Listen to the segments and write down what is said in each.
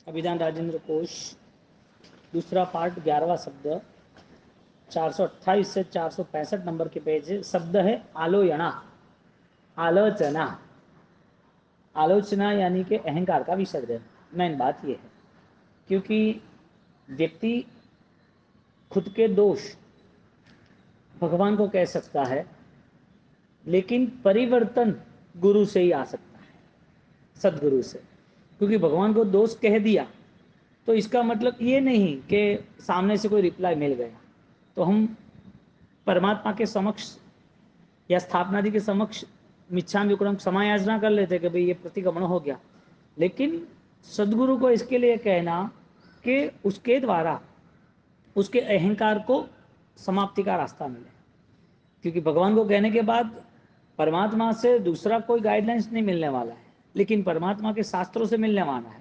अभिधान राजेंद्र कोश दूसरा पार्ट 11वां शब्द 428 से 465 नंबर के पेज। शब्द है आलोयना, आलोचना। आलोचना यानी कि अहंकार का विसर्जन। मेन बात यह है, क्योंकि व्यक्ति खुद के दोष भगवान को कह सकता है, लेकिन परिवर्तन गुरु से ही आ सकता है, सदगुरु से। क्योंकि भगवान को दोष कह दिया तो इसका मतलब ये नहीं कि सामने से कोई रिप्लाई मिल गया तो हम परमात्मा के समक्ष या स्थापनादि के समक्ष मिच्छामि दुक्कडम क्षमा याचना कर लेते कि भाई ये प्रतिक्रमण हो गया। लेकिन सदगुरु को इसके लिए कहना कि उसके द्वारा उसके अहंकार को समाप्ति का रास्ता मिले। क्योंकि भगवान को कहने के बाद परमात्मा से दूसरा कोई गाइडलाइंस नहीं मिलने वाला है, लेकिन परमात्मा के शास्त्रों से मिलने वाला है।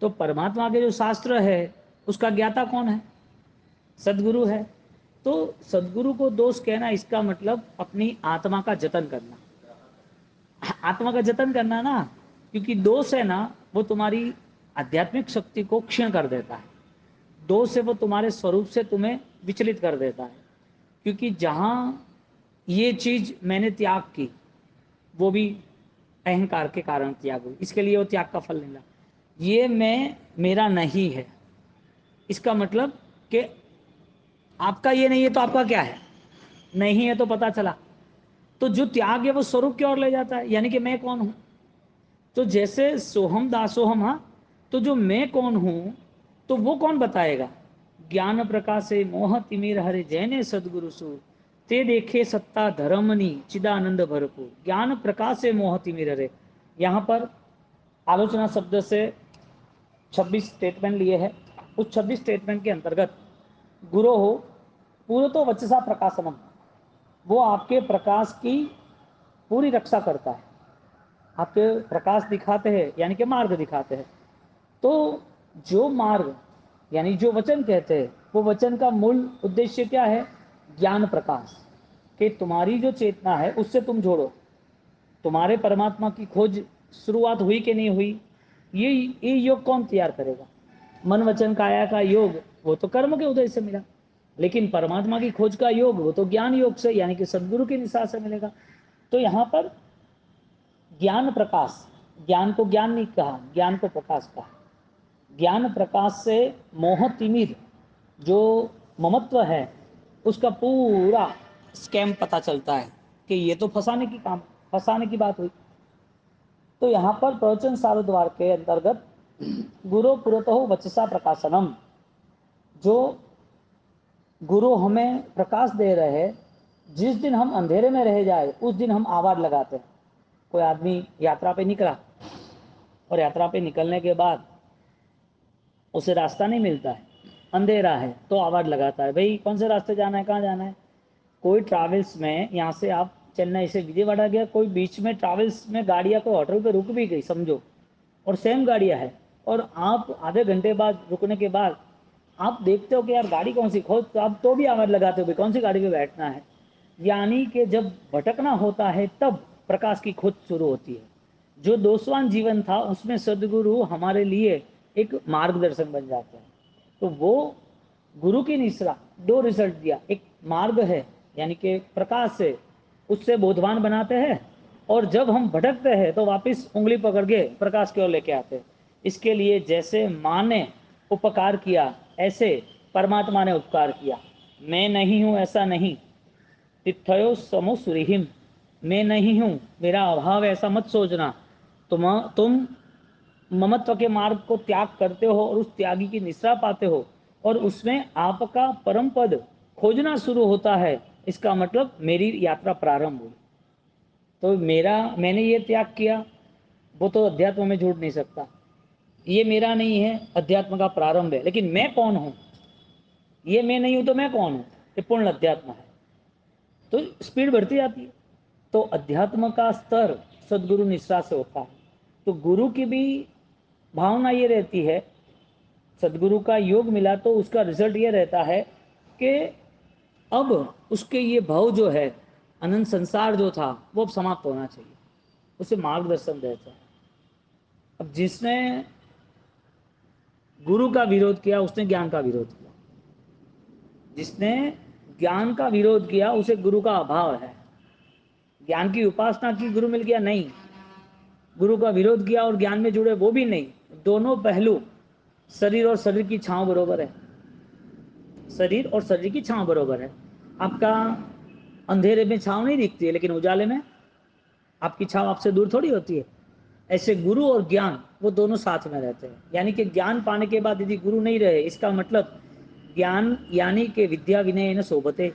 तो परमात्मा के जो शास्त्र है उसका ज्ञाता कौन है? सदगुरु है। तो सदगुरु को दोष कहना, इसका मतलब अपनी आत्मा का जतन करना, आत्मा का जतन करना ना। क्योंकि दोष है ना, वो तुम्हारी आध्यात्मिक शक्ति को क्षीण कर देता है। दोष है वो तुम्हारे स्वरूप से तुम्हें विचलित कर देता है। क्योंकि जहां ये चीज मैंने त्याग की, वो भी अहंकार के कारण त्याग हुई, इसके लिए वो त्याग का फल मिला। ये मैं मेरा नहीं है, इसका मतलब कि आपका ये नहीं है तो आपका क्या है? नहीं है तो पता चला। तो जो त्याग है वो स्वरूप की ओर ले जाता है, यानी कि मैं कौन हूं। तो जैसे सोहम दासोहम, हाँ, तो जो मैं कौन हूं तो वो कौन बताएगा? ज्ञान प्रकाशे मोह तिमिर हरे जैने सदगुरु सु ते देखे सत्ता धर्मनी चिदानंद भरपूर। ज्ञान प्रकाशे मोह तिमिर हरे, यहाँ पर आलोचना शब्द से 26 स्टेटमेंट लिए हैं। उस 26 स्टेटमेंट के अंतर्गत गुरु हो पूर्व तो वचसा प्रकाशनम, वो आपके प्रकाश की पूरी रक्षा करता है, आपके प्रकाश दिखाते हैं, यानी कि मार्ग दिखाते हैं। तो जो मार्ग यानी जो वचन कहते हैं, वो वचन का मूल उद्देश्य क्या है? ज्ञान प्रकाश, कि तुम्हारी जो चेतना है उससे तुम जोड़ो। तुम्हारे परमात्मा की खोज शुरुआत हुई कि नहीं हुई, ये योग कौन तैयार करेगा? मन वचन काया का योग वो तो कर्म के उदय से मिला, लेकिन परमात्मा की खोज का योग वो तो ज्ञान योग से, यानी कि सदगुरु की निशा से मिलेगा। तो यहाँ पर ज्ञान प्रकाश, ज्ञान को ज्ञान नहीं कहा, ज्ञान को प्रकाश कहा। ज्ञान प्रकाश से मोह तिमिर, जो ममत्व है, उसका पूरा स्कैम पता चलता है कि ये तो फंसाने की बात हुई। तो यहाँ पर प्रवचन सारद्वार के अंतर्गत गुरु पुरतो वचसा प्रकाशनम, जो गुरु हमें प्रकाश दे रहे हैं। जिस दिन हम अंधेरे में रह जाए उस दिन हम आवाज लगाते हैं। कोई आदमी यात्रा पे निकला और यात्रा पे निकलने के बाद उसे रास्ता नहीं मिलता है, अंधेरा है, तो आवाज लगाता है, भाई कौन से रास्ते जाना है, कहाँ जाना है। कोई ट्रैवल्स में, यहाँ से आप चेन्नई से विजयवाड़ा गया, कोई बीच में ट्रैवल्स में गाड़ियाँ कोई होटल पे रुक भी गई समझो, और सेम गाड़ियाँ है, और आप आधे घंटे बाद रुकने के बाद आप देखते हो कि यार गाड़ी कौन सी खोज, तो आप तो भी आवाज लगाते हो भाई कौन सी गाड़ी पे बैठना है। यानी कि जब भटकना होता है तब प्रकाश की खोज शुरू होती है। जो दोषवान जीवन था उसमें सदगुरु हमारे लिए एक मार्गदर्शन बन जाते हैं। तो वो गुरु की निश्रा दो रिजल्ट दिया, एक मार्ग है यानी कि प्रकाश से उससे बोधवान बनाते हैं, और जब हम भटकते हैं तो वापस उंगली पकड़ के प्रकाश की ओर लेके आते हैं। इसके लिए जैसे माँ ने उपकार किया, ऐसे परमात्मा ने उपकार किया। मैं नहीं हूं ऐसा नहीं, तिथयो समुसुरिहिम, मैं नहीं हूं, मेरा अभाव ऐसा मत सोचना। तुम ममत्व के मार्ग को त्याग करते हो और उस त्यागी की निश्रा पाते हो, और उसमें आपका परम पद खोजना शुरू होता है। इसका मतलब मेरी यात्रा प्रारंभ हुई। तो मैंने ये त्याग किया, वो तो अध्यात्म में जुड़ नहीं सकता। ये मेरा नहीं है, अध्यात्म का प्रारंभ है। लेकिन मैं कौन हूं? ये मैं नहीं हूं तो मैं कौन हूं? ये पूर्ण अध्यात्म है। तो स्पीड बढ़ती जाती है। तो अध्यात्म का स्तर सदगुरु निष्ठा से होता है। तो गुरु की भी भावना ये रहती है, सदगुरु का योग मिला तो उसका रिजल्ट ये रहता है कि अब उसके ये भाव जो है, अनंत संसार जो था वो अब समाप्त होना चाहिए। उसे मार्गदर्शन देता है। अब जिसने गुरु का विरोध किया उसने ज्ञान का विरोध किया, जिसने ज्ञान का विरोध किया उसे गुरु का अभाव है। ज्ञान की उपासना की, गुरु मिल गया नहीं, गुरु का विरोध किया और ज्ञान में जुड़े वो भी नहीं। दोनों पहलू, शरीर और शरीर की छांव बरोबर है, शरीर और शरीर की छांव बरोबर है। आपका अंधेरे में छांव नहीं दिखती है, लेकिन उजाले में आपकी छांव आपसे दूर थोड़ी होती है। ऐसे गुरु और ज्ञान वो दोनों साथ में रहते हैं। यानी कि ज्ञान पाने के बाद यदि गुरु नहीं रहे, इसका मतलब ज्ञान यानी कि विद्या विनय न सोबते,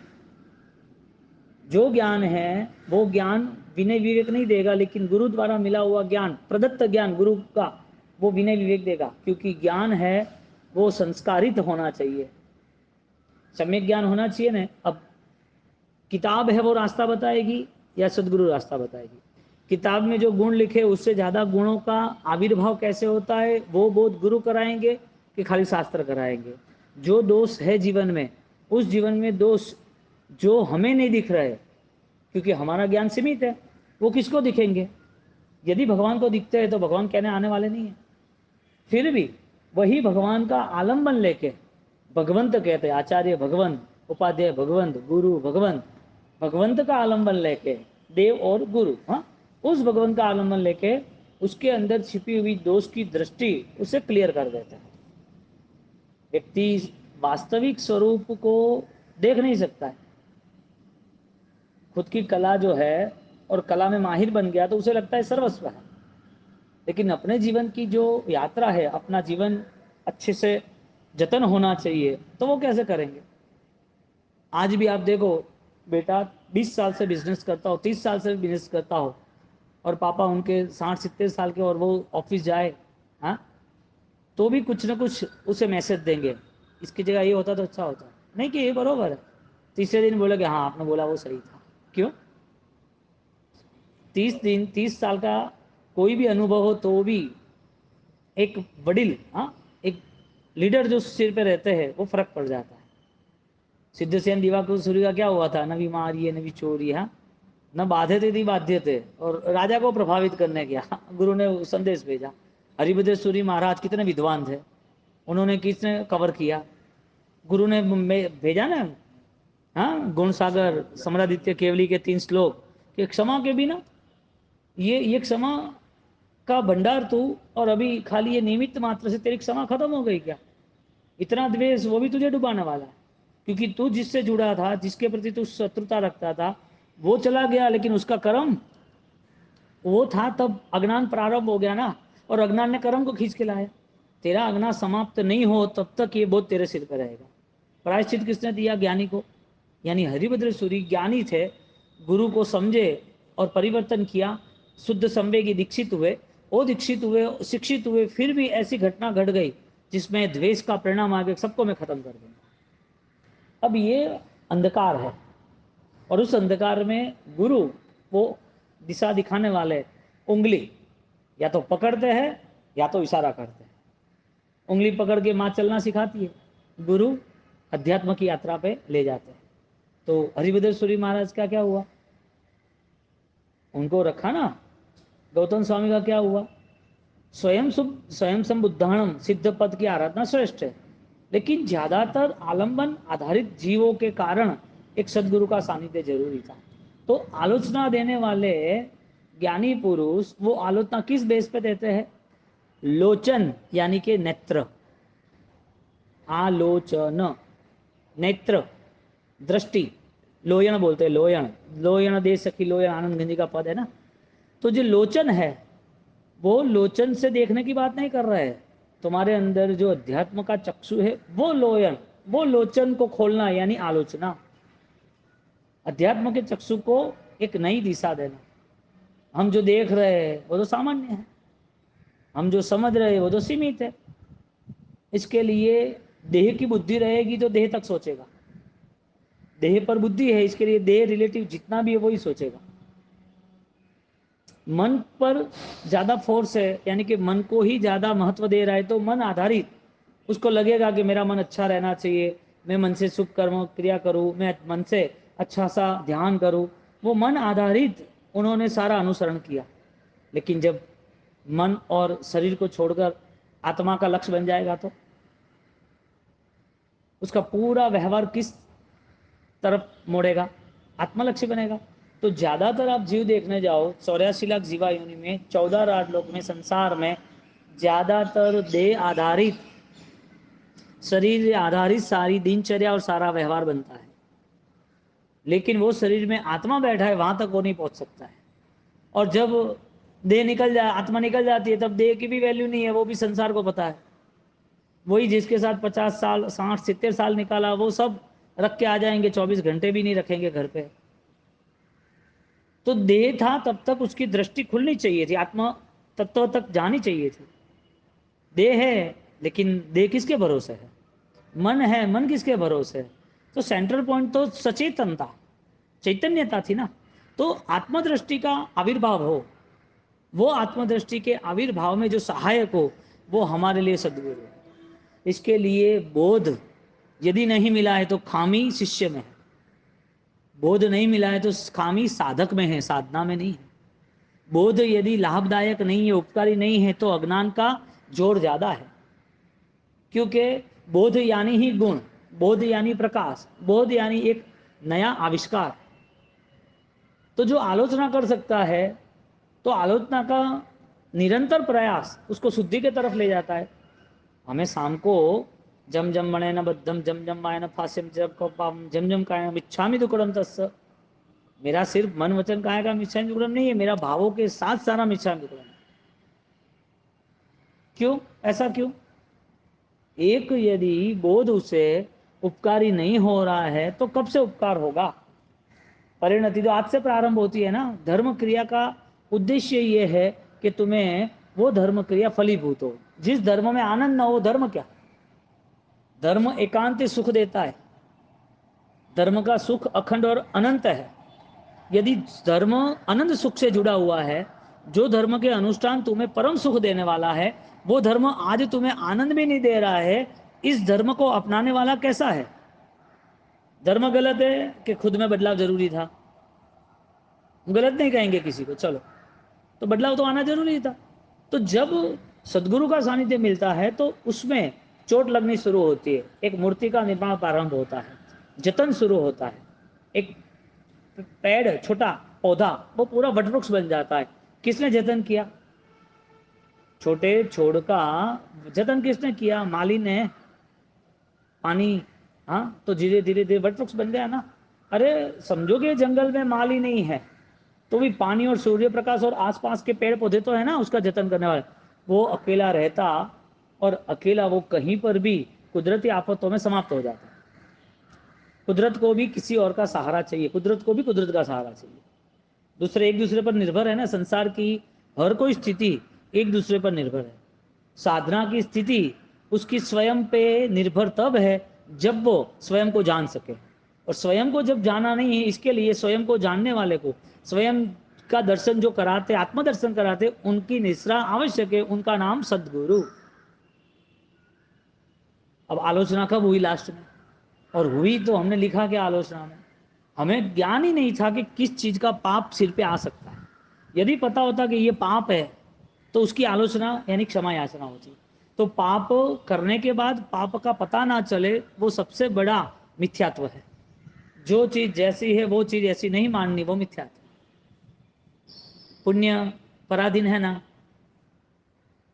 जो ज्ञान है वो ज्ञान विनय विवेक नहीं देगा, लेकिन गुरु द्वारा मिला हुआ ज्ञान, प्रदत्त ज्ञान गुरु का, वो विनय विवेक देगा। क्योंकि ज्ञान है वो संस्कारित होना चाहिए, सम्यक ज्ञान होना चाहिए ना। अब किताब है वो रास्ता बताएगी या सदगुरु रास्ता बताएगी? किताब में जो गुण लिखे उससे ज़्यादा गुणों का आविर्भाव कैसे होता है वो बोध गुरु कराएंगे कि खाली शास्त्र कराएंगे? जो दोष है जीवन में, उस जीवन में दोष जो हमें नहीं दिख रहे क्योंकि हमारा ज्ञान सीमित है, वो किसको दिखेंगे? यदि भगवान को दिखते हैं तो भगवान कहने आने वाले नहीं है। फिर भी वही भगवान का आलम्बन लेके, भगवंत कहते हैं, आचार्य भगवंत, उपाध्याय भगवंत, गुरु भगवंत, भगवंत का आलम्बन लेके, देव और गुरु, हाँ, उस भगवंत का आलम्बन लेके उसके अंदर छिपी हुई दोष की दृष्टि उसे क्लियर कर देता है। व्यक्ति वास्तविक स्वरूप को देख नहीं सकता है। खुद की कला जो है और कला में माहिर बन गया तो उसे लगता है सर्वस्व है, लेकिन अपने जीवन की जो यात्रा है, अपना जीवन अच्छे से जतन होना चाहिए, तो वो कैसे करेंगे? आज भी आप देखो, बेटा 20 साल से बिजनेस करता हो, 30 साल से बिजनेस करता हो, और पापा उनके 60-70 साल के और वो ऑफिस जाए, हाँ, तो भी कुछ ना कुछ उसे मैसेज देंगे, इसकी जगह ये होता तो अच्छा होता। नहीं कि ये बरोबर है, तीसरे दिन बोले कि हाँ आपने बोला वो सही था। क्यों? 30 साल का कोई भी अनुभव हो तो भी एक वडिल, हाँ, एक लीडर जो सिर पे रहते हैं वो फर्क पड़ जाता है। सिद्धसेन दिवाकर सूर्य का क्या हुआ था? न बीमारी है न भी चोरी, हाँ, न बाधे थे बाध्य थे, और राजा को प्रभावित करने गया, गुरु ने संदेश भेजा। हरिभद्र सूरी महाराज कितने विद्वान थे, उन्होंने किसने कवर किया? गुरु ने भेजा ना, हाँ, गुण सागर समरादित्य केवली के 3 श्लोक कि क्षमा के बिना, ये क्षमा का भंडार तू, और अभी खाली ये निमित्त मात्र से तेरी क्षमा खत्म हो गई क्या? इतना द्वेष वो भी तुझे डुबाने वाला है, क्योंकि तू जिससे जुड़ा था, जिसके प्रति तू शत्रुता रखता था, वो चला गया, लेकिन उसका कर्म वो था, तब अज्ञान प्रारंभ हो गया ना, और अज्ञान ने कर्म को खींच के लाया। तेरा अज्ञान समाप्त नहीं हो तब तक ये बोझ तेरे सिर पर रहेगा। प्रायश्चित किसने दिया? ज्ञानी को। यानी हरिभद्र सूरी ज्ञानी थे, गुरु को समझे और परिवर्तन किया, शुद्ध संवेगी दीक्षित हुए, वो दीक्षित हुए, शिक्षित हुए, फिर भी ऐसी घटना घट गई जिसमें द्वेष का परिणाम आगे सबको मैं खत्म कर दूंगा। अब ये अंधकार है, और उस अंधकार में गुरु वो दिशा दिखाने वाले उंगली या तो पकड़ते हैं या तो इशारा करते हैं। उंगली पकड़ के माँ चलना सिखाती है, गुरु अध्यात्म की यात्रा पे ले जाते हैं। तो हरिभद्र सूरी महाराज का क्या हुआ? उनको रखा ना। गौतम स्वामी का क्या हुआ? स्वयं संबुद्धाणम, सिद्ध पद की आराधना श्रेष्ठ है, लेकिन ज्यादातर आलंबन आधारित जीवों के कारण एक सदगुरु का सानिध्य जरूरी था। तो आलोचना देने वाले ज्ञानी पुरुष वो आलोचना किस बेस पे देते हैं? लोचन यानी कि नेत्र, आलोचन, नेत्र, दृष्टि, लोयन बोलते हैं, लोयन, लोयन दे सखी लोयन, आनंद गंजी का पद है ना। तो जो लोचन है वो लोचन से देखने की बात नहीं कर रहा है, तुम्हारे अंदर जो अध्यात्म का चक्षु है वो लोयन, वो लोचन को खोलना यानी आलोचना, अध्यात्म के चक्षु को एक नई दिशा देना। हम जो देख रहे हैं वो तो सामान्य है, हम जो समझ रहे हैं वो तो सीमित है। इसके लिए देह की बुद्धि रहेगी तो देह तक सोचेगा, देह पर बुद्धि है, इसके लिए देह रिलेटिव जितना भी है वही सोचेगा। मन पर ज्यादा फोर्स है, यानी कि मन को ही ज्यादा महत्व दे रहा है, तो मन आधारित उसको लगेगा कि मेरा मन अच्छा रहना चाहिए, मैं मन से शुभ कर्म क्रिया करूं, मैं मन से अच्छा सा ध्यान करूं। वो मन आधारित उन्होंने सारा अनुसरण किया, लेकिन जब मन और शरीर को छोड़कर आत्मा का लक्ष्य बन जाएगा तो उसका पूरा व्यवहार किस तरफ मोड़ेगा? आत्मलक्ष्य बनेगा। तो ज्यादातर आप जीव देखने जाओ 84 लाख जीवा योनि में, 14 राजलोक में, संसार में ज्यादातर देह आधारित, शरीर आधारित सारी दिनचर्या और सारा व्यवहार बनता है। लेकिन वो शरीर में आत्मा बैठा है, वहां तक वो नहीं पहुंच सकता है। और जब देह निकल जाए, आत्मा निकल जाती है, तब देह की भी वैल्यू नहीं है, वो भी संसार को पता है। वही जिसके साथ 50 साल 60 70 साल निकाला, वो सब रख के आ जाएंगे, 24 घंटे भी नहीं रखेंगे घर पे। तो देह था तब तक उसकी दृष्टि खुलनी चाहिए थी, आत्मा तत्व तक जानी चाहिए थी। देह है, लेकिन देह किसके भरोसे है? मन है, मन किसके भरोसे है? तो सेंट्रल पॉइंट तो सचेतनता, चैतन्यता थी ना। तो आत्मदृष्टि का आविर्भाव हो, वो आत्मदृष्टि के आविर्भाव में जो सहायक हो, वो हमारे लिए सद्गुरु है। इसके लिए बोध यदि नहीं मिला है तो खामी शिष्य में है, बोध नहीं मिला है तो खामी साधक में है, साधना में नहीं है। बोध यदि लाभदायक नहीं है, उपकारी नहीं है, तो अज्ञान का जोर ज्यादा है। क्योंकि बोध यानी ही गुण, बोध यानी प्रकाश, बोध यानी एक नया आविष्कार। तो जो आलोचना कर सकता है, तो आलोचना का निरंतर प्रयास उसको शुद्धि के तरफ ले जाता है। हमें शाम को जम जम मणे न बद्धम जम जम मायन फास्यम जम जम कायम इच्छामि दुक्कड़म तस्य। मेरा सिर्फ मन वचन काया का मिच्छामि दुक्कड़म नहीं है, मेरा भावों के साथ सारा मिच्छामि दुक्कड़म। क्यों? ऐसा क्यों? एक यदि बोध उसे उपकारी नहीं हो रहा है, तो कब से उपकार होगा? परिणति तो आज से प्रारंभ होती है ना। धर्म क्रिया का उद्देश्य ये है कि तुम्हें वो धर्म क्रिया फलीभूत हो। जिस धर्म में आनंद ना हो, धर्म क्या? धर्म एकांत सुख देता है, धर्म का सुख अखंड और अनंत है। यदि धर्म अनंत सुख से जुड़ा हुआ है, जो धर्म के अनुष्ठान तुम्हें परम सुख देने वाला है, वो धर्म आज तुम्हें आनंद भी नहीं दे रहा है, इस धर्म को अपनाने वाला कैसा है? धर्म गलत है कि खुद में बदलाव जरूरी था? गलत नहीं कहेंगे किसी को, चलो, तो बदलाव तो आना जरूरी था। तो जब सदगुरु का सानिध्य मिलता है तो उसमें चोट लगनी शुरू होती है, एक मूर्ति का निर्माण प्रारंभ होता है, जतन शुरू होता है। एक पेड़, छोटा पौधा, वो पूरा वटवृक्ष बन जाता है। किसने जतन किया? छोटे छोड़ का जतन किसने किया? माली ने। पानी, हाँ, तो धीरे धीरे धीरे वटवृक्ष बन गया ना। अरे समझोगे जंगल में माली नहीं है तो भी पानी और सूर्य प्रकाश और आसपास के पेड़ पौधे तो है ना उसका जतन करने वाले। वो अकेला रहता और अकेला वो कहीं पर भी कुदरती आफतों में समाप्त हो जाता। कुदरत को भी किसी और का सहारा चाहिए, कुदरत को भी कुदरत का सहारा चाहिए। दूसरे एक दूसरे पर निर्भर है ना। संसार की हर कोई स्थिति एक दूसरे पर निर्भर है। साधना की स्थिति उसकी स्वयं पे निर्भर तब है जब वो स्वयं को जान सके। और स्वयं को जब जाना नहीं है, इसके लिए स्वयं को जानने वाले को स्वयं का दर्शन जो कराते, आत्मदर्शन कराते, उनकी निश्रा आवश्यक है, उनका नाम सद्गुरु। अब आलोचना कब हुई लास्ट में? और हुई तो हमने लिखा कि आलोचना में हमें ज्ञान ही नहीं था कि किस चीज का पाप सिर पे आ सकता है। यदि पता होता कि ये पाप है तो उसकी आलोचना यानी क्षमा याचना होती। तो पाप करने के बाद पाप का पता ना चले, वो सबसे बड़ा मिथ्यात्व है। जो चीज जैसी है वो चीज ऐसी नहीं माननी, वो मिथ्यात्व। पुण्य पराधीन है ना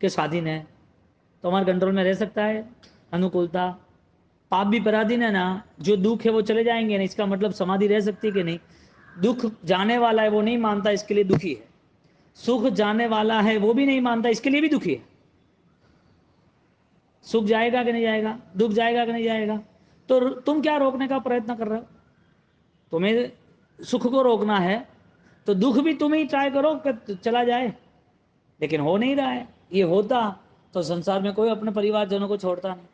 कि स्वाधीन है? तो हमारे कंट्रोल में रह सकता है अनुकूलता। पाप भी पराधीन है ना, जो दुख है वो चले जाएंगे ना, इसका मतलब समाधि रह सकती है कि नहीं? दुख जाने वाला है वो नहीं मानता, इसके लिए दुखी है। सुख जाने वाला है वो भी नहीं मानता, इसके लिए भी दुखी है। सुख जाएगा कि नहीं जाएगा, दुख जाएगा कि नहीं जाएगा? तो तुम क्या रोकने का प्रयत्न कर रहे हो? तुम्हें सुख को रोकना है तो दुख भी तुम ही ट्राई करो कि चला जाए, लेकिन हो नहीं रहा है। ये होता तो संसार में कोई अपने परिवारजनों को छोड़ता नहीं,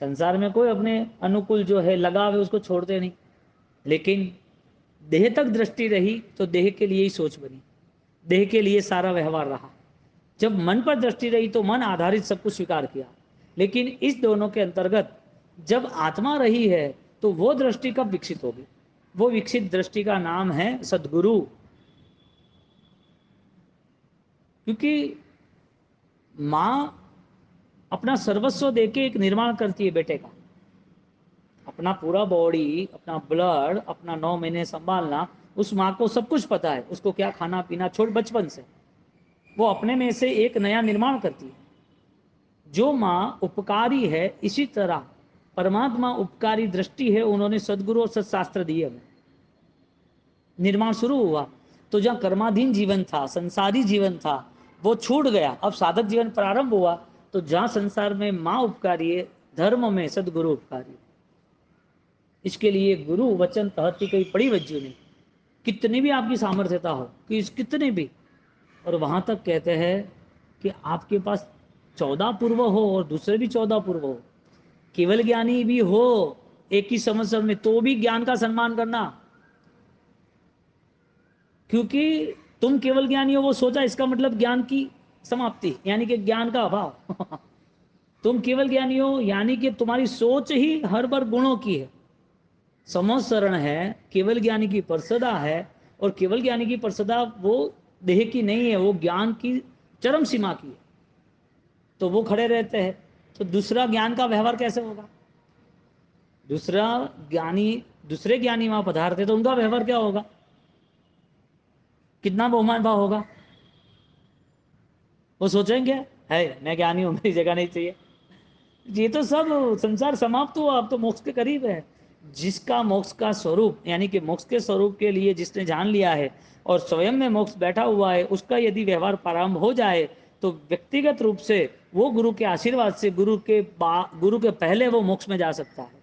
संसार में कोई अपने अनुकूल जो है लगाव है उसको छोड़ते नहीं। लेकिन देह तक दृष्टि रही तो देह के लिए ही सोच बनी, देह के लिए सारा व्यवहार रहा। जब मन पर दृष्टि रही तो मन आधारित सब कुछ स्वीकार किया। लेकिन इस दोनों के अंतर्गत जब आत्मा रही है तो वो दृष्टि कब विकसित होगी? वो विकसित दृष्टि का नाम है सद्गुरु। क्योंकि माँ अपना सर्वस्व देके एक निर्माण करती है बेटे का, अपना पूरा बॉडी, अपना ब्लड, अपना 9 महीने संभालना। उस माँ को सब कुछ पता है, उसको क्या खाना पीना, छोड़ बचपन से वो अपने में से एक नया निर्माण करती है। जो माँ उपकारी है, इसी तरह परमात्मा उपकारी दृष्टि है, उन्होंने सदगुरु और सत्शास्त्र दिए हमें। निर्माण शुरू हुआ तो जहाँ कर्माधीन जीवन था, संसारी जीवन था, वो छूट गया, अब साधक जीवन प्रारंभ हुआ। तो जहाँ संसार में माँ उपकारी है, धर्म में सदगुरु उपकारी है। इसके लिए गुरु वचन तहती कई पड़ी वज्जू नहीं, कितनी भी आपकी सामर्थ्यता हो, कि कितने भी, और वहां तक कहते हैं कि आपके पास 14 पूर्व हो और दूसरे भी 14 पूर्व हो, केवल ज्ञानी भी हो एक ही संवत्सर में, तो भी ज्ञान का सम्मान करना। क्योंकि तुम केवल ज्ञानी हो वो सोचा, इसका मतलब ज्ञान की समाप्ति, यानी कि ज्ञान का अभाव। तुम केवल ज्ञानी हो यानी कि तुम्हारी सोच ही हर बार गुणों की है। समोसरण है, केवल ज्ञानी की परसदा है, और केवल ज्ञानी की परसदा वो देह की नहीं है, वो ज्ञान की चरम सीमा की है। तो वो खड़े रहते हैं, तो दूसरा ज्ञान का व्यवहार कैसे होगा? दूसरा ज्ञानी, दूसरे ज्ञानी वहां पधारते तो उनका व्यवहार क्या होगा? कितना बहुमान भाव होगा? वो सोचेंगे है मैं ज्ञानी हूं, मेरी जगह नहीं चाहिए। ये तो सब संसार समाप्त हुआ, अब तो मोक्ष के करीब है। जिसका मोक्ष का स्वरूप, यानी कि मोक्ष के स्वरूप के लिए जिसने जान लिया है और स्वयं में मोक्ष बैठा हुआ है, उसका यदि व्यवहार प्रारंभ हो जाए तो व्यक्तिगत रूप से वो गुरु के आशीर्वाद से, गुरु के पहले वो मोक्ष में जा सकता है।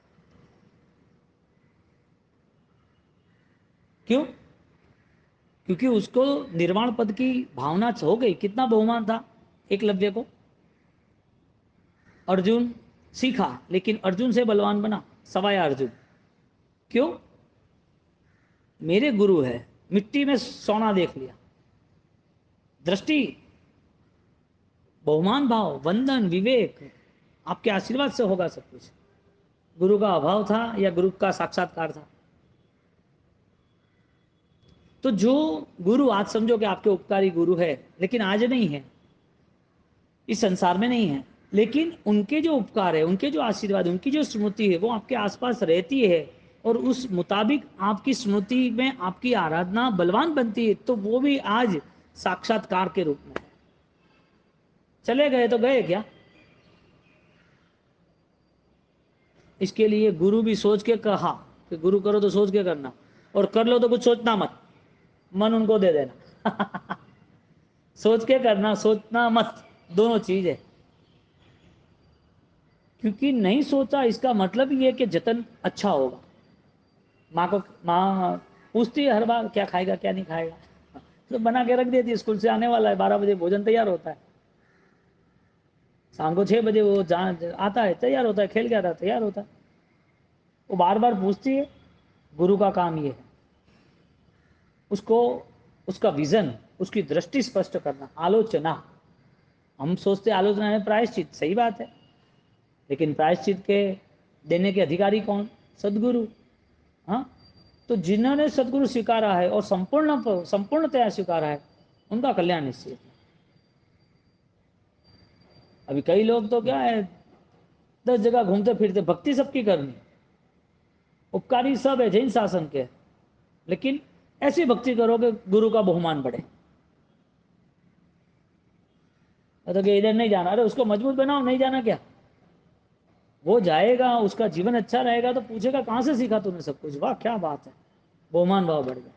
क्यों? क्योंकि उसको निर्वाण पद की भावना हो गई। कितना बहुमान था एकलव्य को? अर्जुन सीखा, लेकिन अर्जुन से बलवान बना सवाया अर्जुन। क्यों? मेरे गुरु है, मिट्टी में सोना देख लिया, दृष्टि, बहुमान भाव, वंदन, विवेक, आपके आशीर्वाद से होगा सब कुछ। गुरु का अभाव था या गुरु का साक्षात्कार था? तो जो गुरु, आज समझो कि आपके उपकारी गुरु है, लेकिन आज नहीं है, इस संसार में नहीं है, लेकिन उनके जो उपकार है, उनके जो आशीर्वाद, उनकी जो स्मृति है, वो आपके आसपास रहती है, और उस मुताबिक आपकी स्मृति में आपकी आराधना बलवान बनती है, तो वो भी आज साक्षात्कार के रूप में है। चले गए तो गए क्या? इसके लिए गुरु भी सोच के कहा कि गुरु करो तो सोच के करना, और कर लो तो कुछ सोचना मत, मन उनको दे देना। सोच के करना, सोचना मत, दोनों चीज है। क्योंकि नहीं सोचा इसका मतलब ये है कि जतन अच्छा होगा। माँ पूछती है हर बार क्या खाएगा क्या नहीं खाएगा, तो बना के रख देती है, स्कूल से आने वाला है, 12 बजे भोजन तैयार होता है, शाम को 6 बजे वो आता है, तैयार होता है, खेल के आता है, तैयार होता है। वो बार बार पूछती है। गुरु का काम ये है, उसको उसका विजन, उसकी दृष्टि स्पष्ट करना। आलोचना, हम सोचते आलोचना है प्रायश्चित, सही बात है, लेकिन प्रायश्चित के देने के अधिकारी कौन? सदगुरु। हाँ, तो जिन्होंने सदगुरु स्वीकारा है और संपूर्णतया स्वीकारा है, उनका कल्याण निश्चित है। अभी कई लोग तो क्या है, 10 जगह घूमते फिरते, भक्ति सबकी करनी, उपकारी सब है जैन शासन के, लेकिन ऐसी भक्ति करो कि गुरु का बहुमान बढ़े। तो कि इधर नहीं जाना, अरे उसको मजबूत बनाओ, नहीं जाना क्या? वो जाएगा, उसका जीवन अच्छा रहेगा तो पूछेगा कहां से सीखा तूने सब कुछ, वाह क्या बात है, बहुमान भाव बढ़ गया।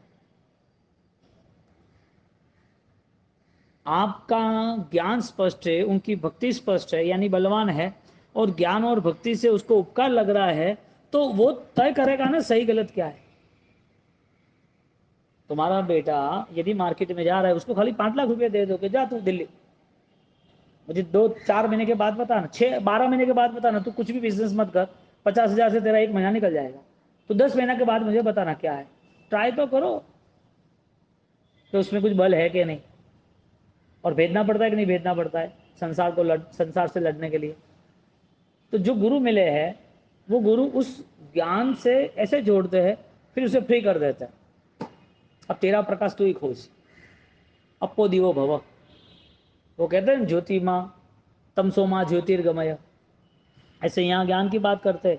आपका ज्ञान स्पष्ट है, उनकी भक्ति स्पष्ट है, यानी बलवान है, और ज्ञान और भक्ति से उसको उपकार लग रहा है, तो वो तय करेगा ना सही गलत क्या है। तुम्हारा बेटा यदि मार्केट में जा रहा है, उसको खाली 5 लाख रुपए दे दो कि जा तू दिल्ली, मुझे 2-4 महीने के बाद बताना, 6-12 महीने के बाद बताना, तू कुछ भी बिजनेस मत कर, 50,000 से तेरा 1 महीना निकल जाएगा, तो 10 महीने के बाद मुझे बताना क्या है। ट्राई तो करो कि उसमें कुछ बल है कि नहीं, और भेजना पड़ता है कि नहीं भेजना पड़ता है संसार से लड़ने के लिए। तो जो गुरु मिले हैं, वो गुरु उस ज्ञान से ऐसे जोड़ते हैं, फिर उसे फ्री कर देते हैं। अब तेरा प्रकाश तू ही खोज, अपो दिवो भव, वो कहते हैं ज्योतिमा तमसोमा ज्योतिर्गमय, ऐसे यहाँ ज्ञान की बात करते हैं।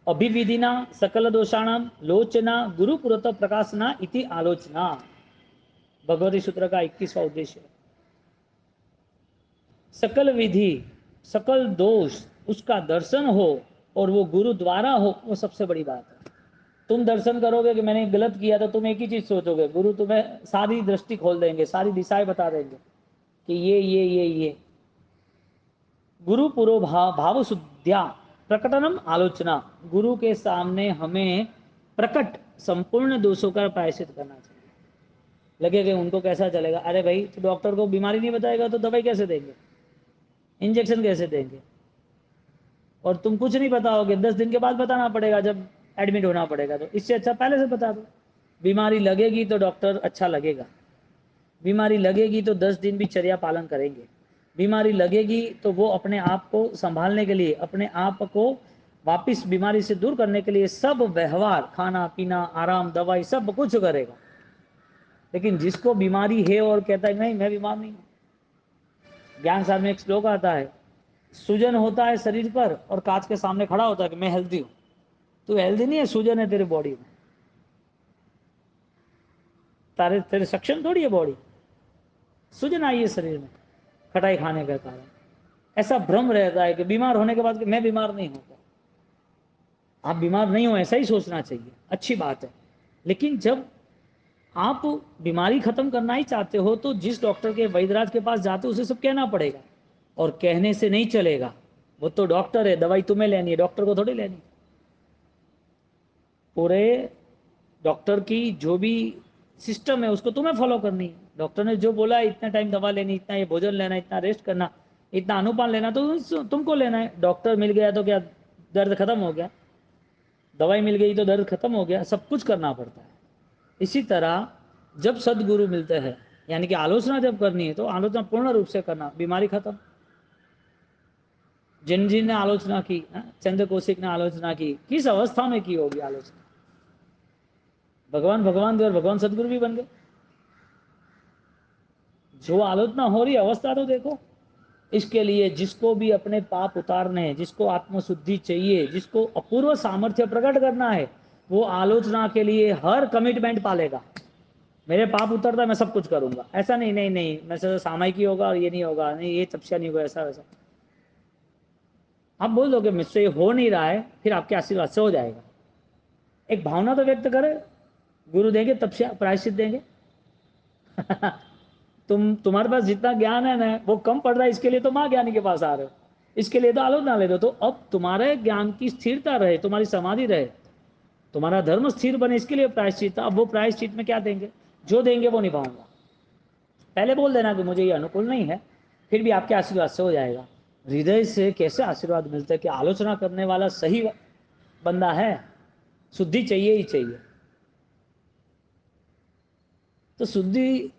अभिविधिना सकल दोषाणाम लोचना गुरु पुरत प्रकाशना इति आलोचना, भगवती सूत्र का 21वां उद्देश्य। सकल विधि सकल दोष उसका दर्शन हो और वो गुरु द्वारा हो, वो सबसे बड़ी बात है। तुम दर्शन करोगे कि मैंने गलत किया, तो तुम एक ही चीज सोचोगे, गुरु तुम्हें सारी दृष्टि खोल देंगे, सारी दिशाएं बता देंगे कि ये। गुरु पुरो भाव शुद्ध्या प्रकटनम आलोचना, गुरु के सामने हमें प्रकट संपूर्ण दोषों का प्रायश्चित करना चाहिए। लगेगा उनको कैसा चलेगा, अरे भाई तो डॉक्टर को बीमारी नहीं बताएगा तो दवाई कैसे देंगे, इंजेक्शन कैसे देंगे, और तुम कुछ नहीं बताओगे, 10 दिन के बाद बताना पड़ेगा जब एडमिट होना पड़ेगा। तो इससे अच्छा पहले से बता दो। बीमारी लगेगी तो डॉक्टर अच्छा लगेगा, बीमारी लगेगी तो 10 दिन भी चर्या पालन करेंगे, बीमारी लगेगी तो वो अपने आप को संभालने के लिए, अपने आप को वापस बीमारी से दूर करने के लिए सब व्यवहार, खाना पीना आराम दवाई सब कुछ करेगा। लेकिन जिसको बीमारी है और कहता है नहीं मैं बीमार नहीं हूं, ज्ञान साहब में एक श्लोक आता है, सूजन होता है शरीर पर और कांच के सामने खड़ा होता है कि मैं हेल्दी हूं। तू हेल्दी नहीं है, सूजन है तेरी बॉडी में, तेरे सक्षम थोड़ी है बॉडी, सूजन आई है शरीर में खटाई खाने के कारण। ऐसा भ्रम रहता है कि बीमार होने के बाद कि मैं बीमार नहीं होता। आप बीमार नहीं हो ऐसा ही सोचना चाहिए, अच्छी बात है। लेकिन जब आप बीमारी खत्म करना ही चाहते हो तो जिस डॉक्टर के वैद्यराज के पास जाते हो उसे सब कहना पड़ेगा, और कहने से नहीं चलेगा। वो तो डॉक्टर है, दवाई तुम्हें लेनी है, डॉक्टर को थोड़ी लेनी। पूरे डॉक्टर की जो भी सिस्टम है उसको तुम्हें फॉलो करनी है। डॉक्टर ने जो बोला है इतना टाइम दवा लेनी, इतना ये भोजन लेना, इतना रेस्ट करना, इतना अनुपान लेना, तो तुमको लेना है। डॉक्टर मिल गया तो क्या दर्द खत्म हो गया, दवाई मिल गई तो दर्द खत्म हो गया, सब कुछ करना पड़ता है। इसी तरह जब सदगुरु मिलते हैं, यानी कि आलोचना जब करनी है तो आलोचना पूर्ण रूप से करना, बीमारी खत्म। जिन जिन ने आलोचना की, चंद्र कौशिक ने आलोचना की, किस अवस्था में की होगी आलोचना, भगवान भगवान थे और भगवान सदगुरु भी बन गए। जो आलोचना हो रही अवस्था तो देखो। इसके लिए जिसको भी अपने पाप उतारने हैं, जिसको आत्मशुद्धि चाहिए, जिसको अपूर्व सामर्थ्य प्रकट करना है, वो आलोचना के लिए हर कमिटमेंट पालेगा। मेरे पाप उतरता है मैं सब कुछ करूंगा, ऐसा नहीं नहीं नहीं मैं से सामायिक ही होगा और ये नहीं होगा, नहीं ये तपस्या नहीं होगा, ऐसा वैसा। आप बोल दोगे मुझसे ये हो नहीं रहा है, फिर आपके आशीर्वाद से हो जाएगा। एक भावना तो व्यक्त करे, गुरु देंगे तपस्या प्रायश्चित देंगे। तुम्हारे पास जितना ज्ञान है ना वो कम पड़ रहा है, इसके लिए तो माँ ज्ञानी के पास आ रहे हो, इसके लिए तो आलोचना ले दो। तो अब तुम्हारे ज्ञान की स्थिरता रहे, तुम्हारी समाधि रहे, तुम्हारा धर्म स्थिर बने, इसके लिए प्रायश्चित। अब वो प्रायश्चित में क्या देंगे, जो देंगे वो निभाऊंगा। पहले बोल देना कि मुझे ये अनुकूल नहीं है, फिर भी आपके आशीर्वाद से हो जाएगा। हृदय से कैसे आशीर्वाद मिलता है कि आलोचना करने वाला सही बंदा है, शुद्धि चाहिए ही चाहिए। तो शुद्धि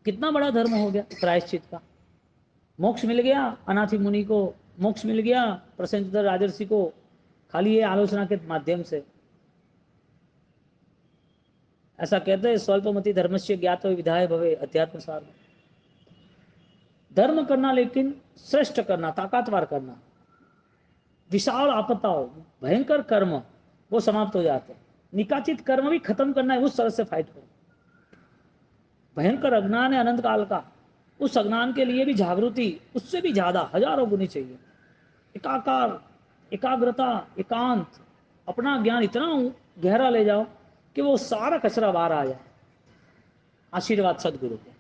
कितना बड़ा धर्म हो गया प्रायश्चित का। मोक्ष मिल गया अनाथि मुनि को, मोक्ष मिल गया प्रसेनजित राजर्षि को, खाली ये आलोचना के माध्यम से। ऐसा कहते हैं स्वल्पमति धर्मस्य ज्ञात विधाय भवे अध्यात्म सार। धर्म करना लेकिन श्रेष्ठ करना, ताकतवर करना, विशाल आपत्ताओं भयंकर कर्म वो समाप्त हो जाते हैं। निकाचित कर्म भी खत्म करना है, उस तरह से फाइट करो। भयंकर अज्ञान है अनंत काल का, उस अज्ञान के लिए भी जागृति उससे भी ज्यादा हजारों गुनी चाहिए। एकाकार, एकाग्रता, एकांत, अपना ज्ञान इतना गहरा ले जाओ कि वो सारा कचरा बाहर आ जाए। आशीर्वाद सदगुरु के,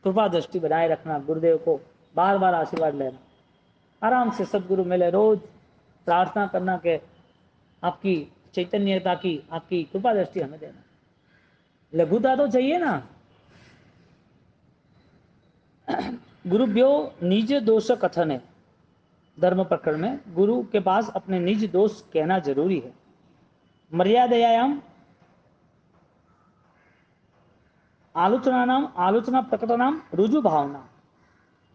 कृपा दृष्टि बनाए रखना, गुरुदेव को बार बार आशीर्वाद लेना, आराम से सदगुरु मिले, रोज प्रार्थना करना के आपकी चैतन्यता की, आपकी कृपा दृष्टि हमें देना। लघुता तो चाहिए ना। गुरुभ्यो निज दोष कथन है, धर्म प्रकरण में गुरु के पास अपने निज दोष कहना जरूरी है। मर्यादयाम आलोचना नाम आलोचना प्रकटनाम रुजु भावना,